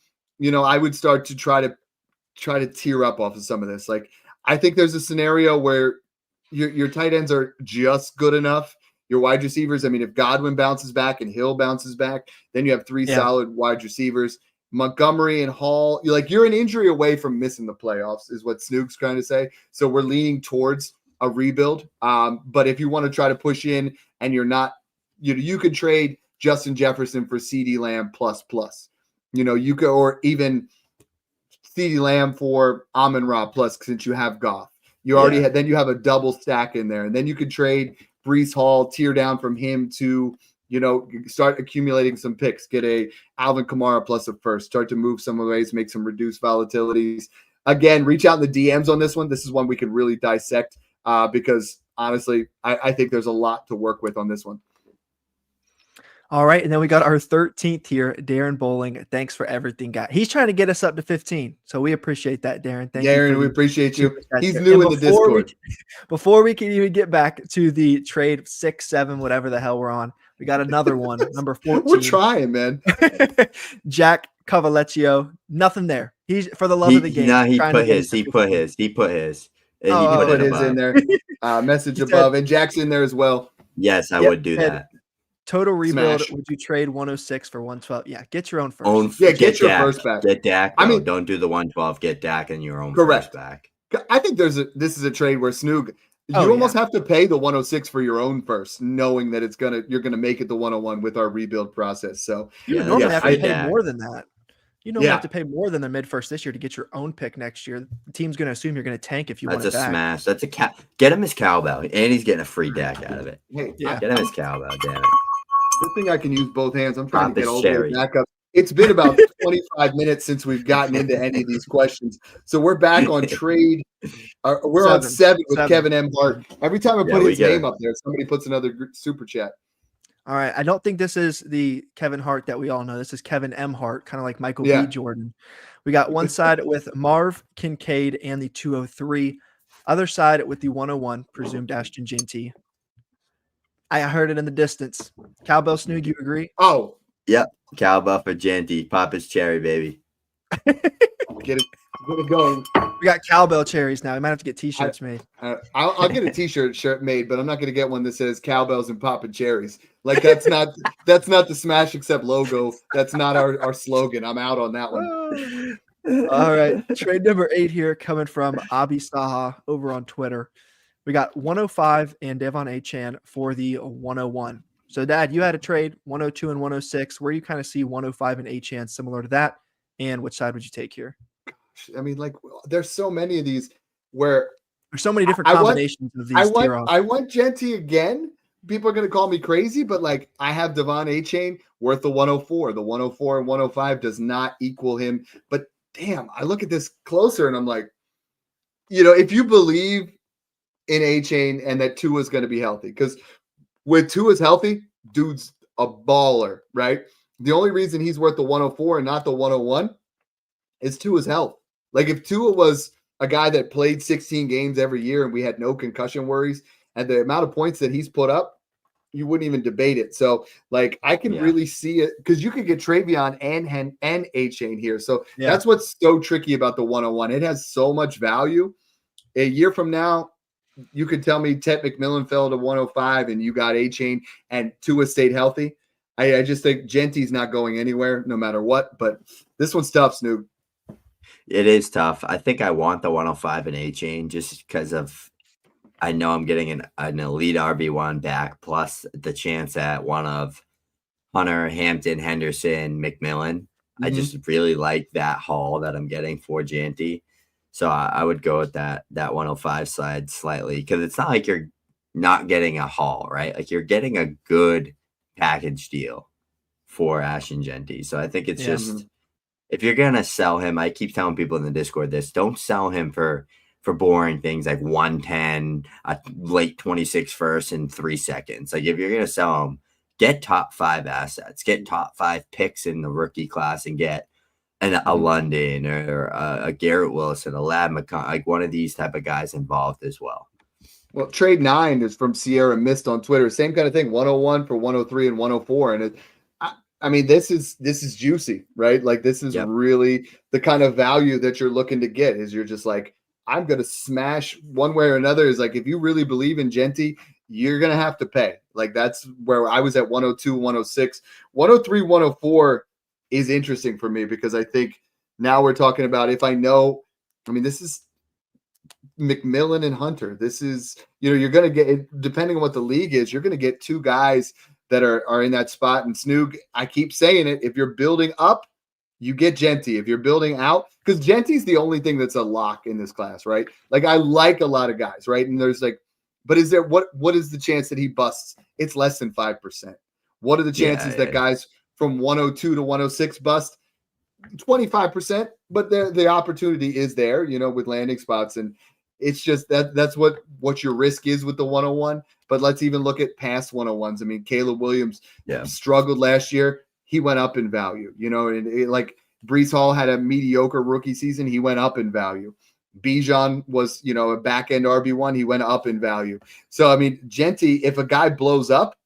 I would start to try to tier up off of some of this. Like I think there's a scenario where your tight ends are just good enough. Your wide receivers, I mean, if Godwin bounces back and Hill bounces back, then you have three solid wide receivers. Montgomery and Hall, you're an injury away from missing the playoffs, is what Snoog's trying to say. So we're leaning towards a rebuild. But if you want to try to push in and you're not, you could trade Justin Jefferson for CeeDee Lamb plus. You could, or even CeeDee Lamb for Amon-Ra plus, since you have Goff. You already had, then you have a double stack in there, and then you could trade Breece Hall, tear down from him to, start accumulating some picks, get a Alvin Kamara plus a first, start to move some ways, make some reduced volatilities. Again, reach out in the DMs on this one. This is one we can really dissect because honestly, I think there's a lot to work with on this one. All right, and then we got our 13th here, Darren Bowling. Thanks for everything, guy. He's trying to get us up to 15, so we appreciate that, Darren. Thank you. Darren, we appreciate you. He's new in the Discord. Before we can even get back to the trade 6, 7, whatever the hell we're on, we got another one, number 14. We're trying, man. Jack Cavalecchio, nothing there. He's for the love of the game. No, he put his. He put his. He put his in there. Message above, and Jack's in there as well. Yes, I would do that. Total rebuild. Would you trade 106 for 112? Yeah, get your own first. Get your first back. Get Dak. Don't do the 112. Get Dak and your own first back. I think this is a trade where Snoog, you almost have to pay the 106 for your own first, knowing that you're gonna make it the 101 with our rebuild process. So you normally have to pay more than that. You normally have to pay more than the mid first this year to get your own pick next year. The team's going to assume you're going to tank if you want it back. That's a smash. That's a get him his cowbell, and he's getting a free Dak out of it. Hey, get him his cowbell. Damn it. Good thing I can use both hands. I'm trying to get all the way back up. It's been about 25 minutes since we've gotten into any of these questions. So we're back on trade. We're on 7 with Kevin M. Hart. Every time I put his name up there, somebody puts another super chat. All right. I don't think this is the Kevin Hart that we all know. This is Kevin M. Hart, kind of like Michael B. Jordan. We got one side with Marv Kincaid and the 203. Other side with the 101, presumed Ashton Jeanty. I heard it in the distance. Cowbell Snoog, you agree? Oh. Yep. Cowbell for Jeanty. Pop his cherry, baby. Get it going. We got cowbell cherries now. We might have to get T-shirts made. I'll get a T-shirt made, but I'm not going to get one that says cowbells and poppin' cherries. Like that's not the Smash Accept logo. That's not our slogan. I'm out on that one. All right, trade number 8 here coming from Abi Saha over on Twitter. We got 105 and Devon Achane for the 101. So, Dad, you had a trade 102 and 106. Where do you kind of see 105 and Achane similar to that? And which side would you take here? I mean, like, there's so many of these where there's so many different combinations of these. I want Jeanty again. People are going to call me crazy, but like I have Devon Achane worth the 104. The 104 and 105 does not equal him. But damn, I look at this closer and I'm like, if you believe in Achane and that Tua's going to be healthy, because when Tua's healthy, dude's a baller, right? The only reason he's worth the 104 and not the 101 is Tua's health. Like if Tua was a guy that played 16 games every year and we had no concussion worries and the amount of points that he's put up, you wouldn't even debate it. So like I can really see it because you could get Travion and Achane here. So that's what's so tricky about the 101. It has so much value. A year from now, you could tell me Ted McMillan fell to 105 and you got Achane and Tua stayed healthy. I just think Jeanty's not going anywhere no matter what. But this one's tough, Snoop. It is tough. I think I want the 105 and Achane just because of I know I'm getting an elite RB1 back plus the chance at one of Hunter, Hampton, Henderson, McMillan. I just really like that haul that I'm getting for Jeanty. So I would go with that 105 side slightly because it's not like you're not getting a haul, right? Like you're getting a good package deal for Ashton Jeanty. So I think it's just if you're going to sell him, I keep telling people in the Discord this, don't sell him for boring things like 110, a late 26 first in 3 seconds. Like if you're going to sell him, get top 5 assets, get top 5 picks in the rookie class, and get a London or a Garrett Wilson, a Lad McCon, like one of these type of guys involved as well. Well, Trade 9 is from Sierra Mist on Twitter. Same kind of thing, 101 for 103 and 104. And I mean, this is juicy, right? Like this is really the kind of value that you're looking to get. Is you're just like, I'm going to smash one way or another. Is like, if you really believe in Jeanty, you're going to have to pay. Like that's where I was at 102, 106, 103, 104 is interesting for me because I think now we're talking about if I know, I mean, this is McMillan and Hunter. This is, you're going to get, depending on what the league is, you're going to get 2 guys that are in that spot. And Snoog, I keep saying it, if you're building up, you get Jeanty. If you're building out, because Jeanty's the only thing that's a lock in this class, right? Like I like a lot of guys, right? And there's like, but is there what is the chance that he busts? It's less than 5%. What are the chances that guys from 102 to 106 bust? 25%, but the opportunity is there, with landing spots. And it's just that's what your risk is with the 101. But let's even look at past 101s. I mean, Caleb Williams struggled last year. He went up in value, and like Breece Hall had a mediocre rookie season. He went up in value. Bijan was, a back end RB1. He went up in value. So, I mean, Jeanty, if a guy blows up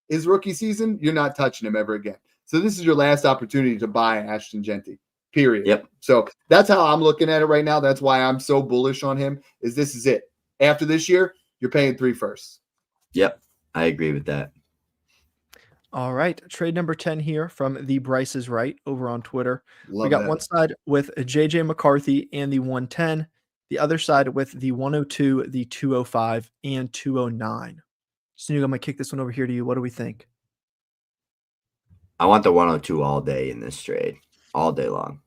his rookie season, you're not touching him ever again. So this is your last opportunity to buy Ashton Jeanty, period. Yep. So that's how I'm looking at it right now. That's why I'm so bullish on him is this is it. After this year, you're paying 3 firsts. Yep. I agree with that. All right. Trade number 10 here from the Bryce is Right over on Twitter. Love we got that. one side with JJ McCarthy and the 110, the other side with the 102, the 205, and 209. Snoog, I'm going to kick this one over here to you. What do we think? I want the 102 all day in this trade, all day long.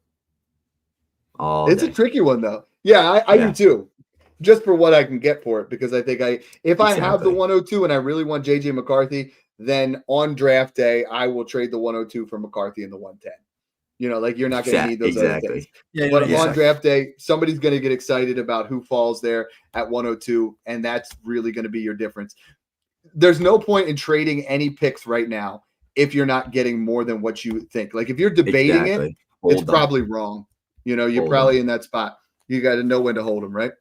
It's a tricky one, though. Yeah, I do too. Just for what I can get for it, because I think if I have the 102 and I really want JJ McCarthy, then on draft day, I will trade the 102 for McCarthy and the 110. Like you're not going to need those other things. But on draft day, somebody's going to get excited about who falls there at 102, and that's really going to be your difference. There's no point in trading any picks right now if you're not getting more than what you think. Like if you're debating it, it's probably wrong. You're probably in that spot. You got to know when to hold them, right?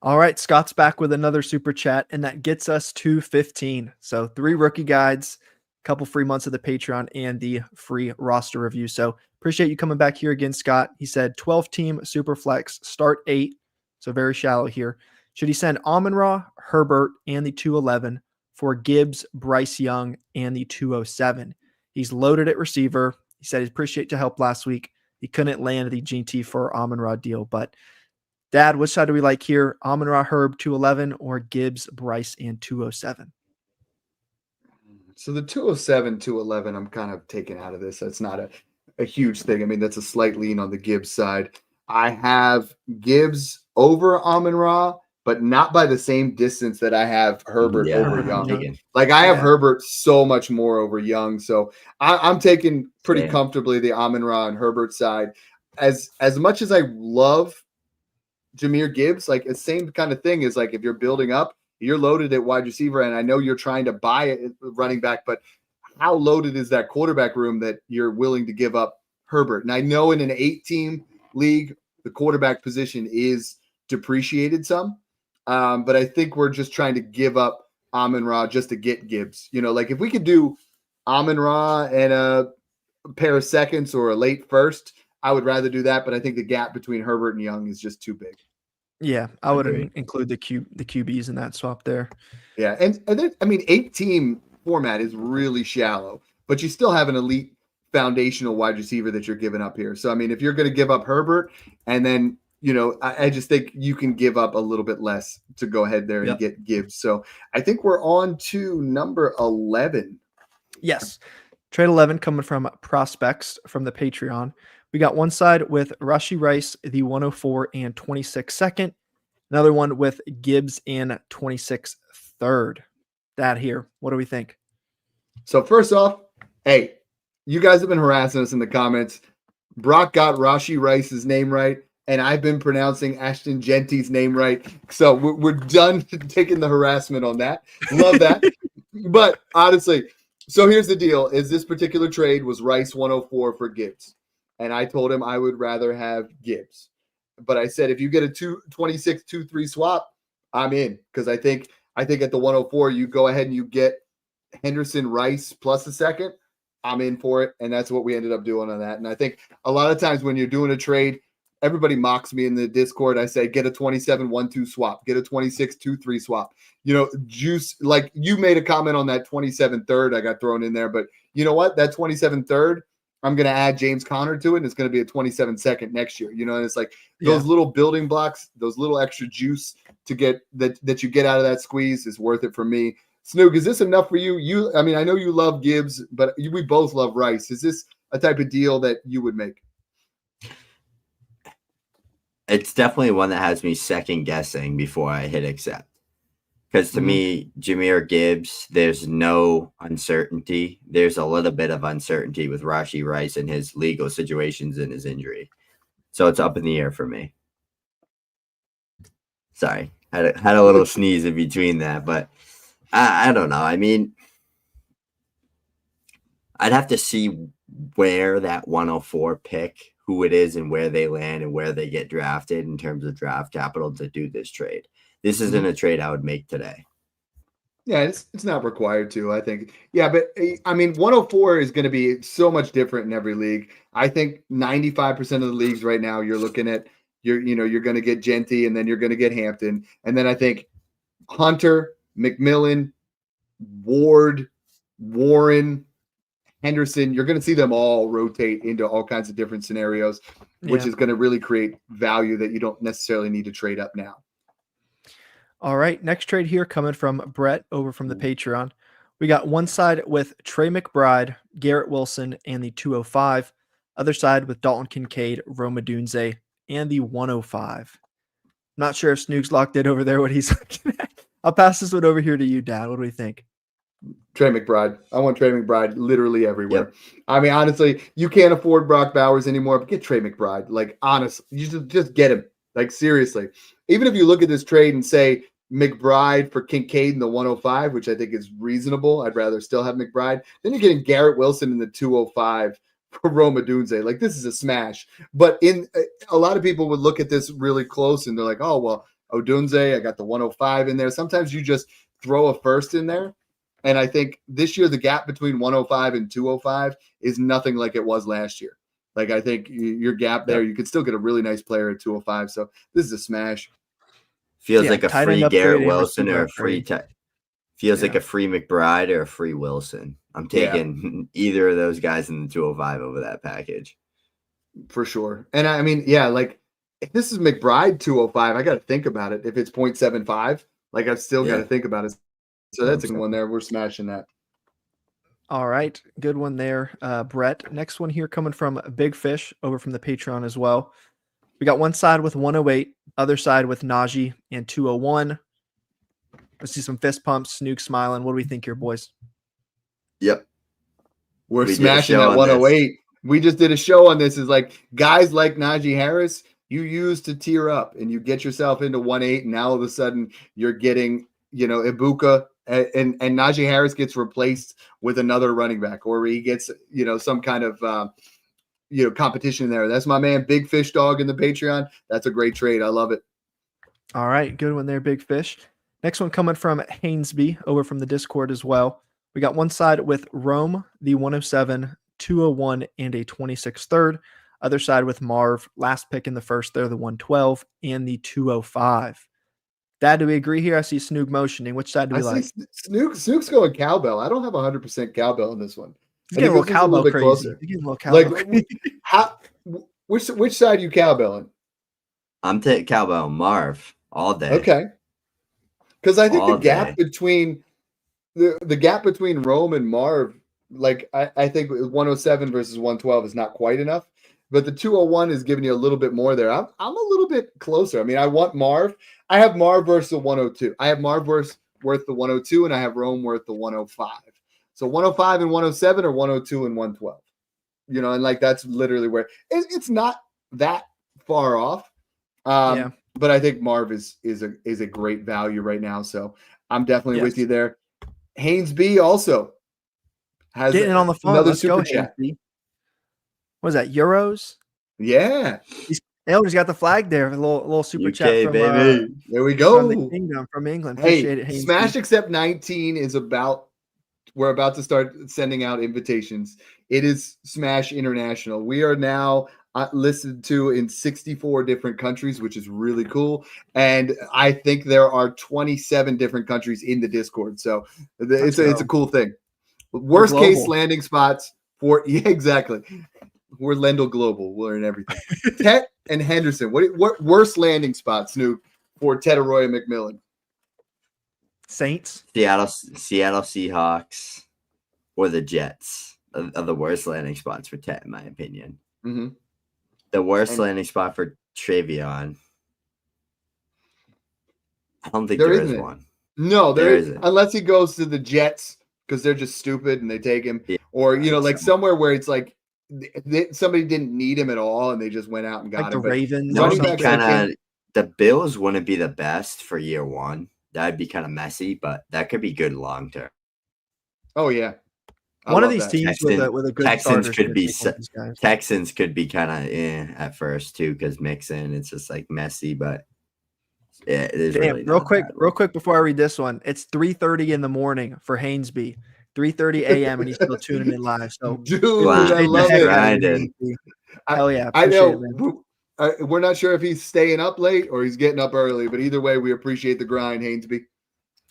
All right, Scott's back with another super chat, and that gets us to 15. So 3 rookie guides, a couple free months of the Patreon, and the free roster review. So appreciate you coming back here again, Scott. He said 12-team Superflex, start 8, so very shallow here. Should he send Amon-Ra, Herbert, and the 211 for Gibbs, Bryce Young, and the 207? He's loaded at receiver. He said he'd appreciate the help last week. He couldn't land the Jeanty for Amon-Ra deal, but Dad, which side do we like here? Amon-Ra, Herb, 211, or Gibbs, Bryce, and 207? So the 207, 211, I'm kind of taken out of this. That's not a huge thing. I mean, that's a slight lean on the Gibbs side. I have Gibbs over Amon-Ra, but not by the same distance that I have Herbert over Young. Like I have Herbert so much more over Young. So I'm taking pretty comfortably the Amon-Ra and Herbert side. As much as I love Jahmyr Gibbs, like the same kind of thing is like if you're building up, you're loaded at wide receiver, and I know you're trying to buy it running back, but how loaded is that quarterback room that you're willing to give up Herbert? And I know in an 8-team league, the quarterback position is depreciated some, but I think we're just trying to give up Amon-Ra just to get Gibbs. Like if we could do Amon-Ra and a pair of seconds or a late first, I would rather do that, but I think the gap between Herbert and Young is just too big. Yeah, I would include the QBs in that swap there. Yeah, and then, I mean, 8-team format is really shallow, but you still have an elite foundational wide receiver that you're giving up here. So, I mean, if you're going to give up Herbert, and then, I just think you can give up a little bit less to go ahead there and get Gibbs. So, I think we're on to number 11. Yes, trade 11 coming from Prospects from the Patreon. We got one side with Rashee Rice, the 104 and 26 second. Another one with Gibbs and 26 third. That here. What do we think? So first off, hey, you guys have been harassing us in the comments. Brock got Rashee Rice's name right, and I've been pronouncing Ashton Jeanty's name right. So we're done taking the harassment on that. Love that. But honestly, So here's the deal: is this particular trade was Rice 104 for Gibbs, and I told him I would rather have Gibbs, but I said if you get a 26-2-3 swap, I'm in because I think at the 104 you go ahead and you get Henderson Rice plus a second. I'm in for it, and that's what we ended up doing on that. And I think a lot of times when you're doing a trade, everybody mocks me in the Discord. I say get a 27-1-2 swap, get a 26-2-3 swap. Juice, like you made a comment on that 27 third I got thrown in there, but you know what? That 27 third, I'm going to add James Conner to it, and it's going to be a 27 second next year. And it's like those little building blocks, those little extra juice to get that you get out of that squeeze is worth it for me. Snoog, is this enough for you? I know you love Gibbs, but we both love Rice. Is this a type of deal that you would make? It's definitely one that has me second guessing before I hit accept. Because to me, Jahmyr Gibbs, there's no uncertainty. There's a little bit of uncertainty with Rashee Rice and his legal situations and his injury. So it's up in the air for me. Sorry, had a little sneeze in between that, but I don't know. I mean, I'd have to see where that 104 pick, who it is and where they land and where they get drafted in terms of draft capital to do this trade. This isn't a trade I would make today. Yeah, it's not required to, I think. Yeah, but 104 is going to be so much different in every league. I think 95% of the leagues right now, you're looking at you're going to get Jeanty, and then you're going to get Hampton, and then I think Hunter, McMillan, Ward, Warren, Henderson, you're going to see them all rotate into all kinds of different scenarios, which is going to really create value that you don't necessarily need to trade up now. All right, next trade here coming from Brett over from the Patreon. We got one side with Trey McBride, Garrett Wilson, and the 205. Other side with Dalton Kincaid, Rome Odunze, and the 105. Not sure if Snoog's locked in over there what he's looking at. I'll pass this one over here to you, Dad. What do we think? Trey McBride. I want Trey McBride literally everywhere. Yep. I mean, honestly, you can't afford Brock Bowers anymore, but get Trey McBride. Like, honestly, you just get him. Like, seriously. Even if you look at this trade and say McBride for Kincaid in the 105, which I think is reasonable, I'd rather still have McBride. Then you're getting Garrett Wilson in the 205 for Rome Odunze. Like, this is a smash. But a lot of people would look at this really close and they're like, oh, well, Odunze, I got the 105 in there. Sometimes you just throw a first in there. And I think this year the gap between 105 and 205 is nothing like it was last year. Like, I think your gap there, you could still get a really nice player at 205. So this is a smash. Feels like a free Garrett Wilson or a free like a free McBride or a free Wilson. I'm taking either of those guys in the 205 over that package. For sure. And I mean, yeah, like if this is McBride 205, I got to think about it. If it's 0.75, like I've still got to think about it. So that's a good one there. We're smashing that. All right. Good one there, Brett. Next one here coming from Big Fish over from the Patreon as well. We got one side with 108, other side with Najee and 201. Let's see some fist pumps, Snoog smiling. What do we think here, boys? Yep. We're smashing that 108. We just did a show on this. Is like guys like Najee Harris, you use to tier up and you get yourself into 1.8, and now all of a sudden you're getting, Ibuka. And Najee Harris gets replaced with another running back, or he gets, some kind of, competition there. That's my man, Big Fish Dog in the Patreon. That's a great trade. I love it. All right. Good one there, Big Fish. Next one coming from Hainsby over from the Discord as well. We got one side with Rome, the 107, 201, and a 26 third. Other side with Marv, last pick in the first, they're the 112 and the 205. Dad, do we agree here? I see Snoog motioning. Which side do we like? Snoog's going cowbell. I don't have 100% cowbell in this one. He's getting a little cowbell crazy. Which side are you cowbelling? I'm taking cowbell Marv all day. Okay. Because I think the gap between the gap between Rome and Marv, like I think 107 versus 112 is not quite enough. But the 201 is giving you a little bit more there. I'm a little bit closer. I mean, I want Marv. I have Marv versus the 102. I have Marv worth the 102, and I have Rome worth the 105. So 105 and 107 or 102 and 112. And like that's literally where it's not that far off. But I think Marv is a great value right now. So I'm definitely with you there. Haynes B also. has Getting in on the fun. another Let's super go, chat. Haynesy. What is that? Euros? Yeah. He's got the flag there. A little super UK, chat from baby. There we from the go. kingdom, from England. Hey, Appreciate it, Haynesy. Smash Accept 19 is about. We're about to start sending out invitations. It is Smash International. We are now listed to in 64 different countries, which is really cool. And I think there are 27 different countries in the Discord. So it's a cool thing. Worst case landing spots for exactly. We're Lendl Global. We're in everything. Tet and Henderson. What worst landing spots, Snoop, for Ted Arroyo McMillan? Saints, Seattle Seahawks, or the Jets are the worst landing spots for Tet, in my opinion. Mm-hmm. The worst landing spot for Travion. I don't think there is one. No, there isn't. Unless he goes to the Jets because they're just stupid and they take him, or like somewhere where it's like somebody didn't need him at all and they just went out and got him. The Ravens. The Bills wouldn't be the best for year one. That'd be kind of messy, but that could be good long term. Oh yeah, one of these teams with a good Texans could be kind of at first too because Mixon, it's just like messy, but yeah, it is. Really real quick before I read this one, it's 3:30 in the morning for Hainsby, 3:30 a.m. and he's still tuning in live. So, dude, I love it. Hell yeah, I know. We're not sure if he's staying up late or he's getting up early, but either way, we appreciate the grind, Hainsby.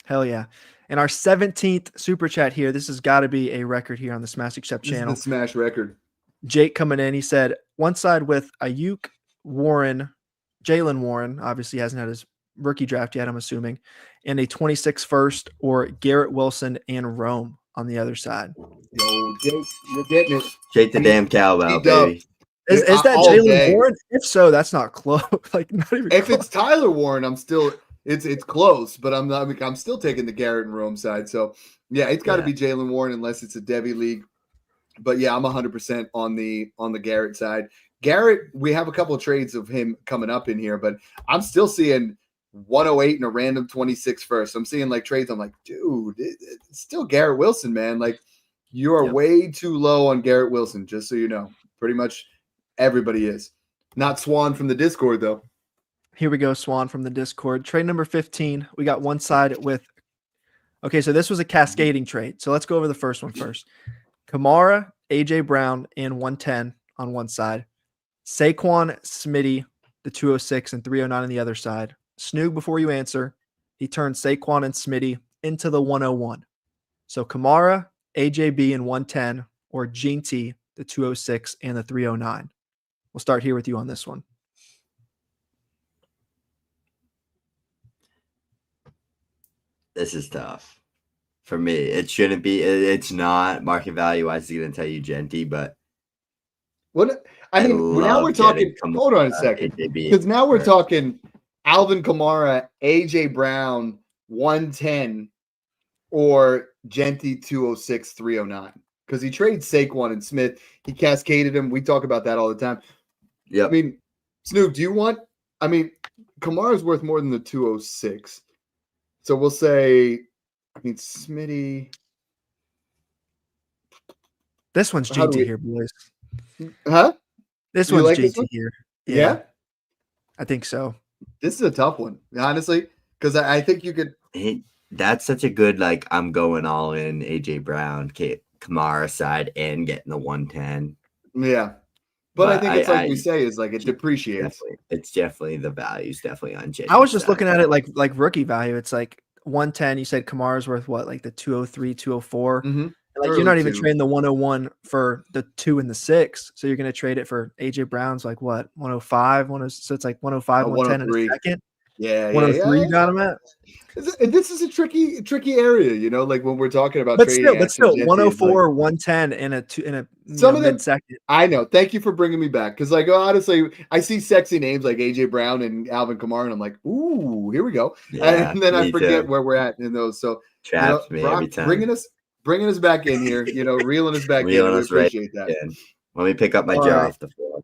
Hell yeah. And our 17th super chat here, this has got to be a record here on the Smash Accept channel. This is the Smash record. Jake coming in, he said, one side with Ayuk, Warren, Jalen Warren, obviously hasn't had his rookie draft yet, I'm assuming, and a 26 first, or Garrett Wilson and Rome on the other side. Yo, Jake, you're getting it. Jake the damn cowbell, baby. Is that Jalen Warren? If so, that's not close. Like not even. If close. It's Tyler Warren, I'm still. It's close, but I'm still taking the Garrett and Rome side. So yeah, it's got to be Jalen Warren unless it's a Debbie league. But yeah, I'm 100% on the Garrett side. Garrett, we have a couple of trades of him coming up in here, but I'm still seeing 108 and a random 26 first. I'm seeing like trades. I'm like, dude, it's still Garrett Wilson, man. Like you are way too low on Garrett Wilson. Just so you know, pretty much everybody is. Not Swan from the Discord though. Here we go, Swan from the Discord. Trade number 15. We got one side with. Okay, so this was a cascading trade. So let's go over the first one first. Kamara, AJ Brown, and 110 on one side. Saquon, Smitty, the 206 and 309 on the other side. Snoog, before you answer, he turned Saquon and Smitty into the 101. So Kamara, AJB, and 110, or Jeanty, the 206 and the 309. We'll start here with you on this one. This is tough for me. It shouldn't be. It's not market value wise. He's going to tell you Jeanty, but what I think now we're talking. Hold on a second, because now we're talking Alvin Kamara, AJ Brown, 110, or Jeanty 206, 309. Because he traded Saquon and Smith. He cascaded him. We talk about that all the time. Yeah. I mean, Snoop, do you want? I mean, Kamara's worth more than the 206. So we'll say, I mean, Smitty. This one's Jeanty here, boys. Huh? This one's Jeanty here. Yeah. I think so. This is a tough one, honestly, because I think you could. That's such a good, like, I'm going all in AJ Brown, Kamara side, and getting the 110. Yeah. But I think it's like we say, is like it depreciates. It's definitely the value's definitely on Jeanty. I was just looking at it like rookie value. It's like 110. You said Kamara's worth what, like the 203, 204. Mm-hmm. Like you're not even trading the 101 for the 2 and the 6. So you're going to trade it for AJ Brown's like what, 105, so it's like 105, 110 in a second. Yeah, 103 you got him at. This is a tricky area, you know, like when we're talking about trading. But still 104, 110 in a mid-second. I know. Thank you for bringing me back, because like honestly, I see sexy names like AJ Brown and Alvin Kamara, and I'm like, ooh, here we go. Yeah, and then I forget where we're at in those. So traps me Brock, every time. Bringing us back in here, you know, reeling us back in. We appreciate that. In. Let me pick up my jar off the floor.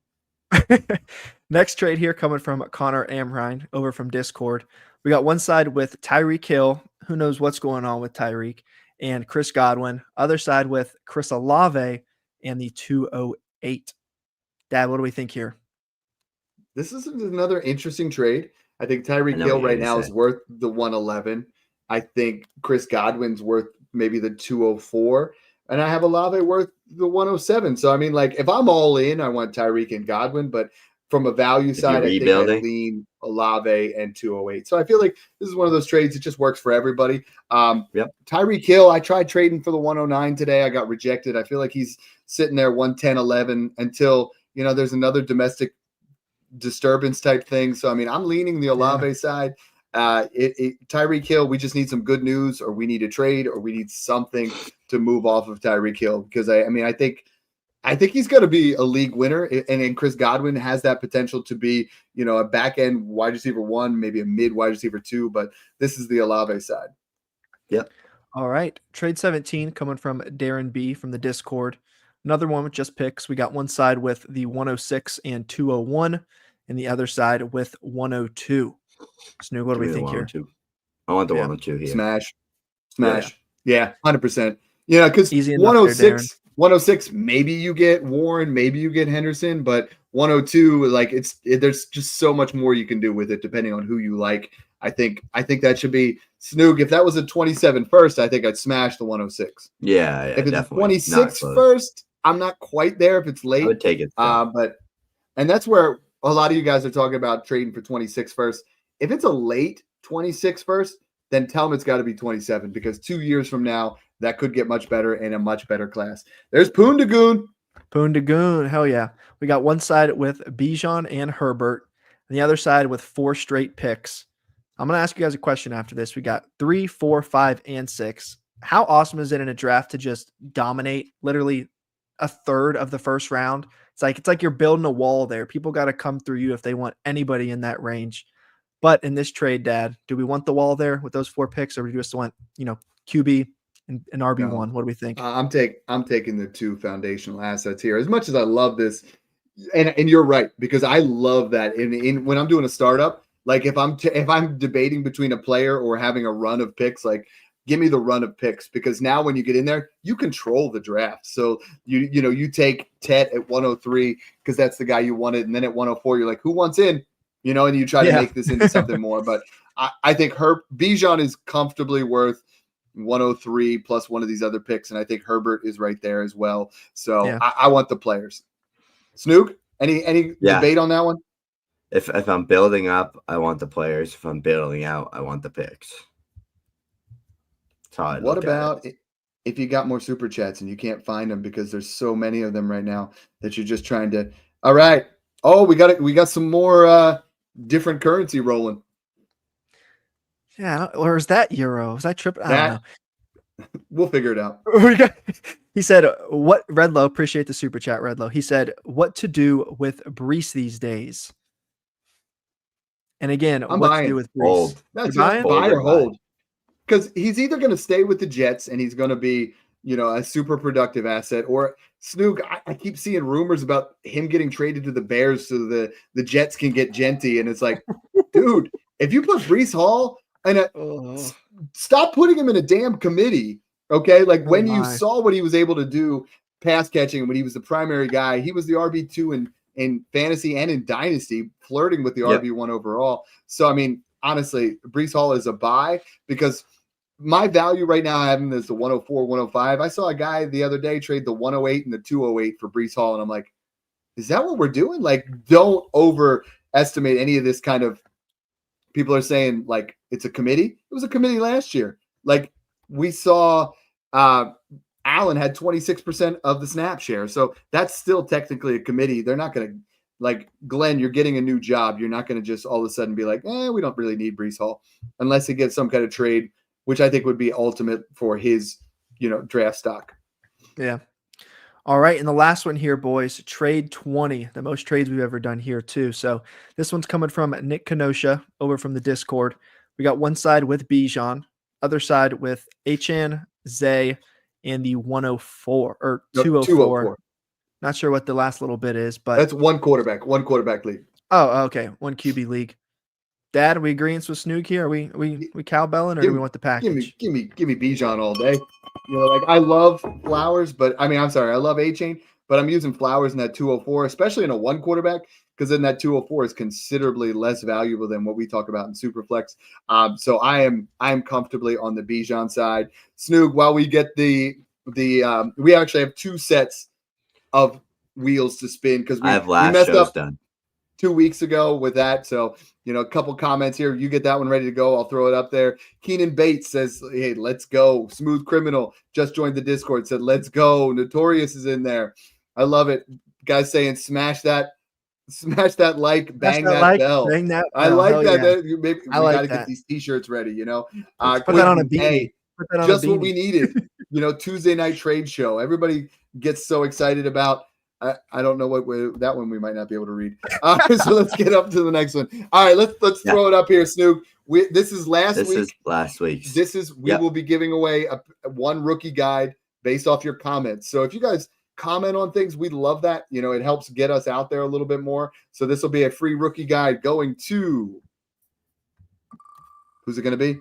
Next trade here coming from Connor Amrine over from Discord. We got one side with Tyreek Hill. Who knows what's going on with Tyreek? and Chris Godwin. Other side with Chris Olave and the 208. Dad, what do we think here? This is another interesting trade. I think I Tyreek know Hill what you're right gonna now say. is worth the 111. I think Chris Godwin's worth maybe the 204. And I have Olave worth the 107. So, I mean, like, if I'm all in, I want Tyreek and Godwin. But from a value If you're side, I think I rebuilding, lean Olave and 208. So I feel like this is one of those trades that just works for everybody. Yep. Tyreek Hill, I tried trading for the 109 today. I got rejected. I feel like he's sitting there 110, 11 until, there's another domestic disturbance type thing. So, I mean, I'm leaning the Olave side. Tyreek Hill, we just need some good news, or we need a trade, or we need something to move off of Tyreek Hill, because I think he's going to be a league winner, and Chris Godwin has that potential to be, a back end wide receiver 1, maybe a mid wide receiver 2, but this is the Olave side. Yep. All right. Trade 17 coming from Darren B from the Discord. Another one with just picks. We got one side with the 106 and 201, and the other side with 102. Snoog, what do we think here? I want the 102 here. Smash. Yeah, 100%. Yeah, because Easy enough there, Darren. 106, maybe you get Warren, maybe you get Henderson, but 102, like there's just so much more you can do with it depending on who you like. I think that should be Snoog. If that was a 27 first, I think I'd smash the 106. Yeah, if it's definitely. 26 first, I'm not quite there if it's late. I would take it. And that's where a lot of you guys are talking about trading for 26 first. If it's a late 26 first, then tell them it's got to be 27, because 2 years from now, that could get much better in a much better class. There's Poon Dagoon. Poon Dagoon. Hell yeah. We got one side with Bijan and Herbert, and the other side with 4 straight picks. I'm going to ask you guys a question after this. We got 3, 4, 5, and 6. How awesome is it in a draft to just dominate literally a third of the first round? It's like you're building a wall there. People got to come through you if they want anybody in that range. But in this trade, Dad, do we want the wall there with those 4 picks, or do we just want, QB and RB1? No. What do we think? I'm taking the 2 foundational assets here. As much as I love this, and you're right, because I love that. In when I'm doing a startup, like if I'm debating between a player or having a run of picks, like give me the run of picks, because now when you get in there, you control the draft. So you take Tet at 103 because that's the guy you wanted, and then at 104 you're like, who wants in? And you try to make this into something more. But I think Bijan is comfortably worth 103 plus one of these other picks, and I think Herbert is right there as well. So I want the players. Snoog, any debate on that one? If I'm building up, I want the players. If I'm building out, I want the picks. What about if you got more super chats and you can't find them because there's so many of them right now that you're just trying to? All right. Oh, we got some more different currency rolling. Yeah, or is that euro? Is that triple? I don't know. We'll figure it out. He said, "What Redlow? Appreciate the super chat, Redlow." He said, "What to do with Brees these days?" And again, what to do with Brees? That's buy or hold, because he's either going to stay with the Jets and he's going to be, a super productive asset, or Snoog. I keep seeing rumors about him getting traded to the Bears so the Jets can get Jeanty, and it's like, dude, if you put Brees Hall and stop putting him in a damn committee, okay? Like when you saw what he was able to do pass catching, when he was the primary guy, he was the RB2 in fantasy and in dynasty, flirting with the RB1 overall. So I mean, honestly, Brees Hall is a buy, because my value right now, I have him as the 104, 105. I saw a guy the other day trade the 108 and the 208 for Brees Hall, and I'm like, is that what we're doing? Like, don't overestimate any of this kind of. People are saying like it's a committee. It was a committee last year. Like we saw, Allen had 26% of the snap share, so that's still technically a committee. They're not going to, like, Glenn, you're getting a new job. You're not going to just all of a sudden be like, we don't really need Brees Hall, unless he gets some kind of trade, which I think would be ultimate for his, draft stock. Yeah. All right. And the last one here, boys, trade 20, the most trades we've ever done here too. So this one's coming from Nick Kenosha over from the Discord. We got one side with Bijan, other side with Achan, Zay, and the 104 or 204. Not sure what the last little bit is, but that's one quarterback league. Oh, okay. One QB league. Dad, are we agreeing with Snoog here? Are we cowbelling, or do we want the package? Give me Bijan all day. Like I love Flowers, but I mean, I'm sorry, I love A-Chain, but I'm using Flowers in that 204, especially in a one quarterback, because then that 204 is considerably less valuable than what we talk about in Superflex. So I am comfortably on the Bijan side. Snoog, while we get we actually have 2 sets of wheels to spin because we messed up done 2 weeks ago with that. So, a couple comments here. You get that one ready to go. I'll throw it up there. Keenan Bates says, hey, let's go. Smooth Criminal just joined the Discord, said, let's go. Notorious is in there. I love it. Guys saying, smash that like, bang that bell. Bang that bell. I like that. Yeah. We got to get these t-shirts ready, Put that on a beanie. Just what we needed. Tuesday night trade show. Everybody gets so excited about. I don't know that one we might not be able to read. So let's get up to the next one. All right, let's throw it up here, Snoog. This is last week. This is last week's. We will be giving away one rookie guide based off your comments. So if you guys comment on things, we'd love that. It helps get us out there a little bit more. So this will be a free rookie guide going to who's it going to be?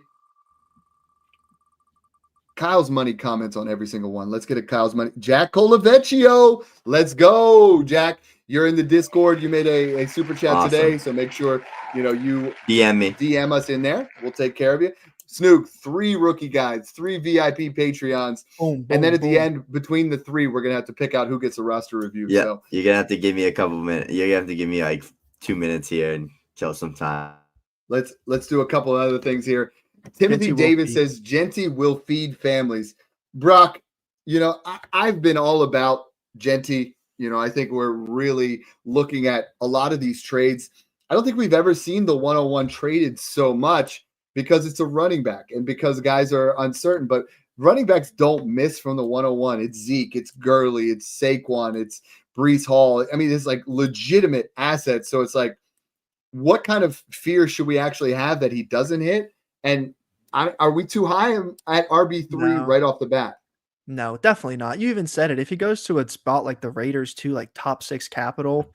Kyle's Money comments on every single one. Let's get a Kyle's Money. Jack Colavecchio. Let's go, Jack. You're in the Discord. You made a super chat today, so make sure you DM me. DM us in there. We'll take care of you. Snoog, 3 rookie guides, 3 VIP Patreons, and then at the end, between the 3, we're gonna have to pick out who gets a roster review. Yeah, so you're gonna have to give me a couple minutes. You're gonna have to give me like 2 minutes here and kill some time. Let's do a couple of other things here. Timothy Davis says Jeanty will feed families. Brock, I've been all about Jeanty. I think we're really looking at a lot of these trades. I don't think we've ever seen the 101 traded so much because it's a running back and because guys are uncertain. But running backs don't miss from the 101. It's Zeke, it's Gurley, it's Saquon, it's Breece Hall. I mean, it's like legitimate assets. So it's like, what kind of fear should we actually have that he doesn't hit? And are we too high at RB3 right off the bat? No, definitely not. You even said it. If he goes to a spot like the Raiders too, like top 6 capital,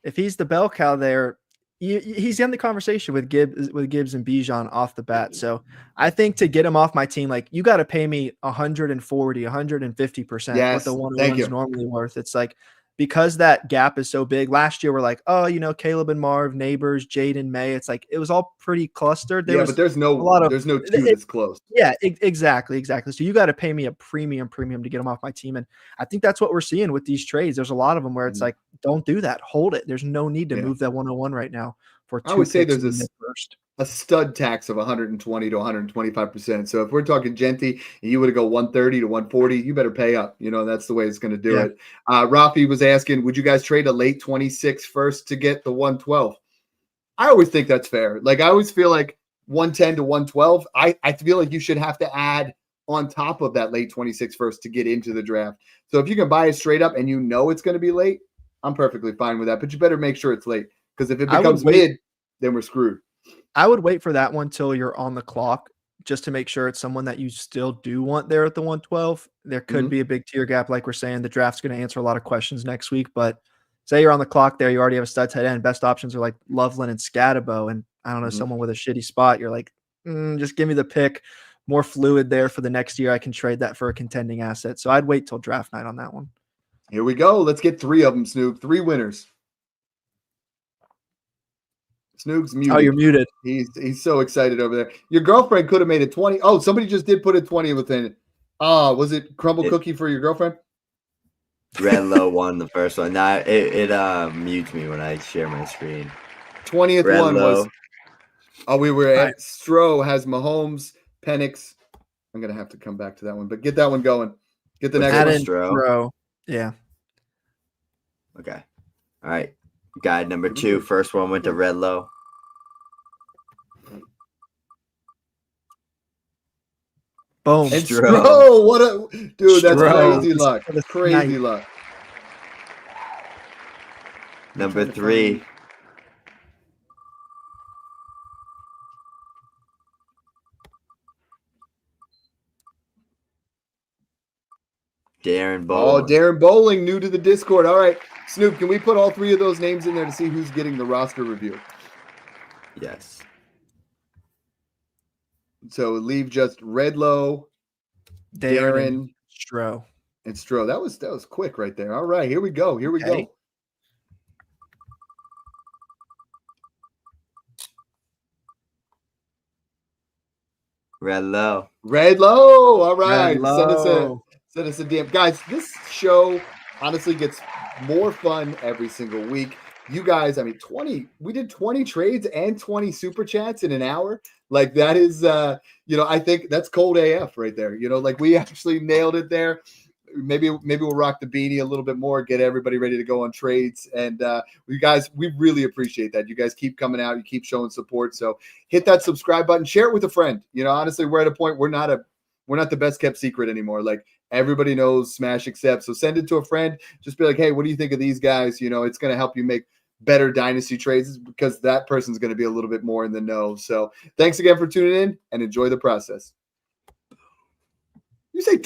if he's the bell cow there, he's in the conversation with Gibbs and Bijan off the bat. So I think to get him off my team, like you got to pay me 140, 150% what the 101 is normally worth. It's like, because that gap is so big. Last year, we're like, Caleb and Marv, Neighbors, Jaden May. It's like it was all pretty clustered. But there's no 2 that's close. Yeah, exactly. So you got to pay me a premium to get them off my team, and I think that's what we're seeing with these trades. There's a lot of them where it's like, don't do that, hold it. There's no need to move that 101 right now for 2 I would say there's a stud tax of 120 to 125%. So if we're talking Jeanty and you would go 130 to 140, you better pay up. That's the way it's going to do it. Rafi was asking, would you guys trade a late 26 first to get the 112? I always think that's fair. Like I always feel like 110 to 112. I feel like you should have to add on top of that late 26 first to get into the draft. So if you can buy it straight up and it's going to be late, I'm perfectly fine with that. But you better make sure it's late because if it becomes mid, then we're screwed. I would wait for that one till you're on the clock just to make sure it's someone that you still do want there at the 112. There could be a big tier gap. Like we're saying, the draft's going to answer a lot of questions next week, but say you're on the clock there, you already have a stud tight end. Best options are like Loveland and Scatabo. And I don't know, someone with a shitty spot. You're like, just give me the pick, more fluid there for the next year. I can trade that for a contending asset. So I'd wait till draft night on that one. Here we go. Let's get 3 of them, Snoog. 3 winners. Snoog's muted. Oh, you're muted. He's so excited over there. Your girlfriend could have made it 20. Oh, somebody just did put a 20 within it. Was it Crumble Cookie for your girlfriend? Redlow won the first one. Nah, it mutes me when I share my screen. 20th Redlow. One was. Oh, we were at Stro has Mahomes, Penix. I'm gonna have to come back to that one, but get that one going. Get the next one. Stro. Yeah. Okay. All right. Guide number 2. First one went to Redlow. Boom. And Stro, what a dude! That's crazy luck. Crazy luck. Number 3. Darren Bowling. Oh, Darren Bowling, new to the Discord. All right, Snoop, can we put all 3 of those names in there to see who's getting the roster review? Yes. So leave just Redlow, Darren, Stro. and Stro. That was quick right there. All right, here we go. Here we go. Redlow. All right. Redlow. Send us a DM. Guys, this show honestly gets more fun every single week. You guys, I mean, we did 20 trades and 20 super chats in an hour. Like that is, I think that's cold AF right there. Like we actually nailed it there. Maybe we'll rock the beanie a little bit more, get everybody ready to go on trades. And we really appreciate that. You guys keep coming out, you keep showing support. So hit that subscribe button, share it with a friend. Honestly, we're at a point we're not the best kept secret anymore. Like everybody knows Smash Accept. So send it to a friend. Just be like, hey, what do you think of these guys? It's going to help you make better dynasty trades because that person's going to be a little bit more in the know. So thanks again for tuning in and enjoy the process. You say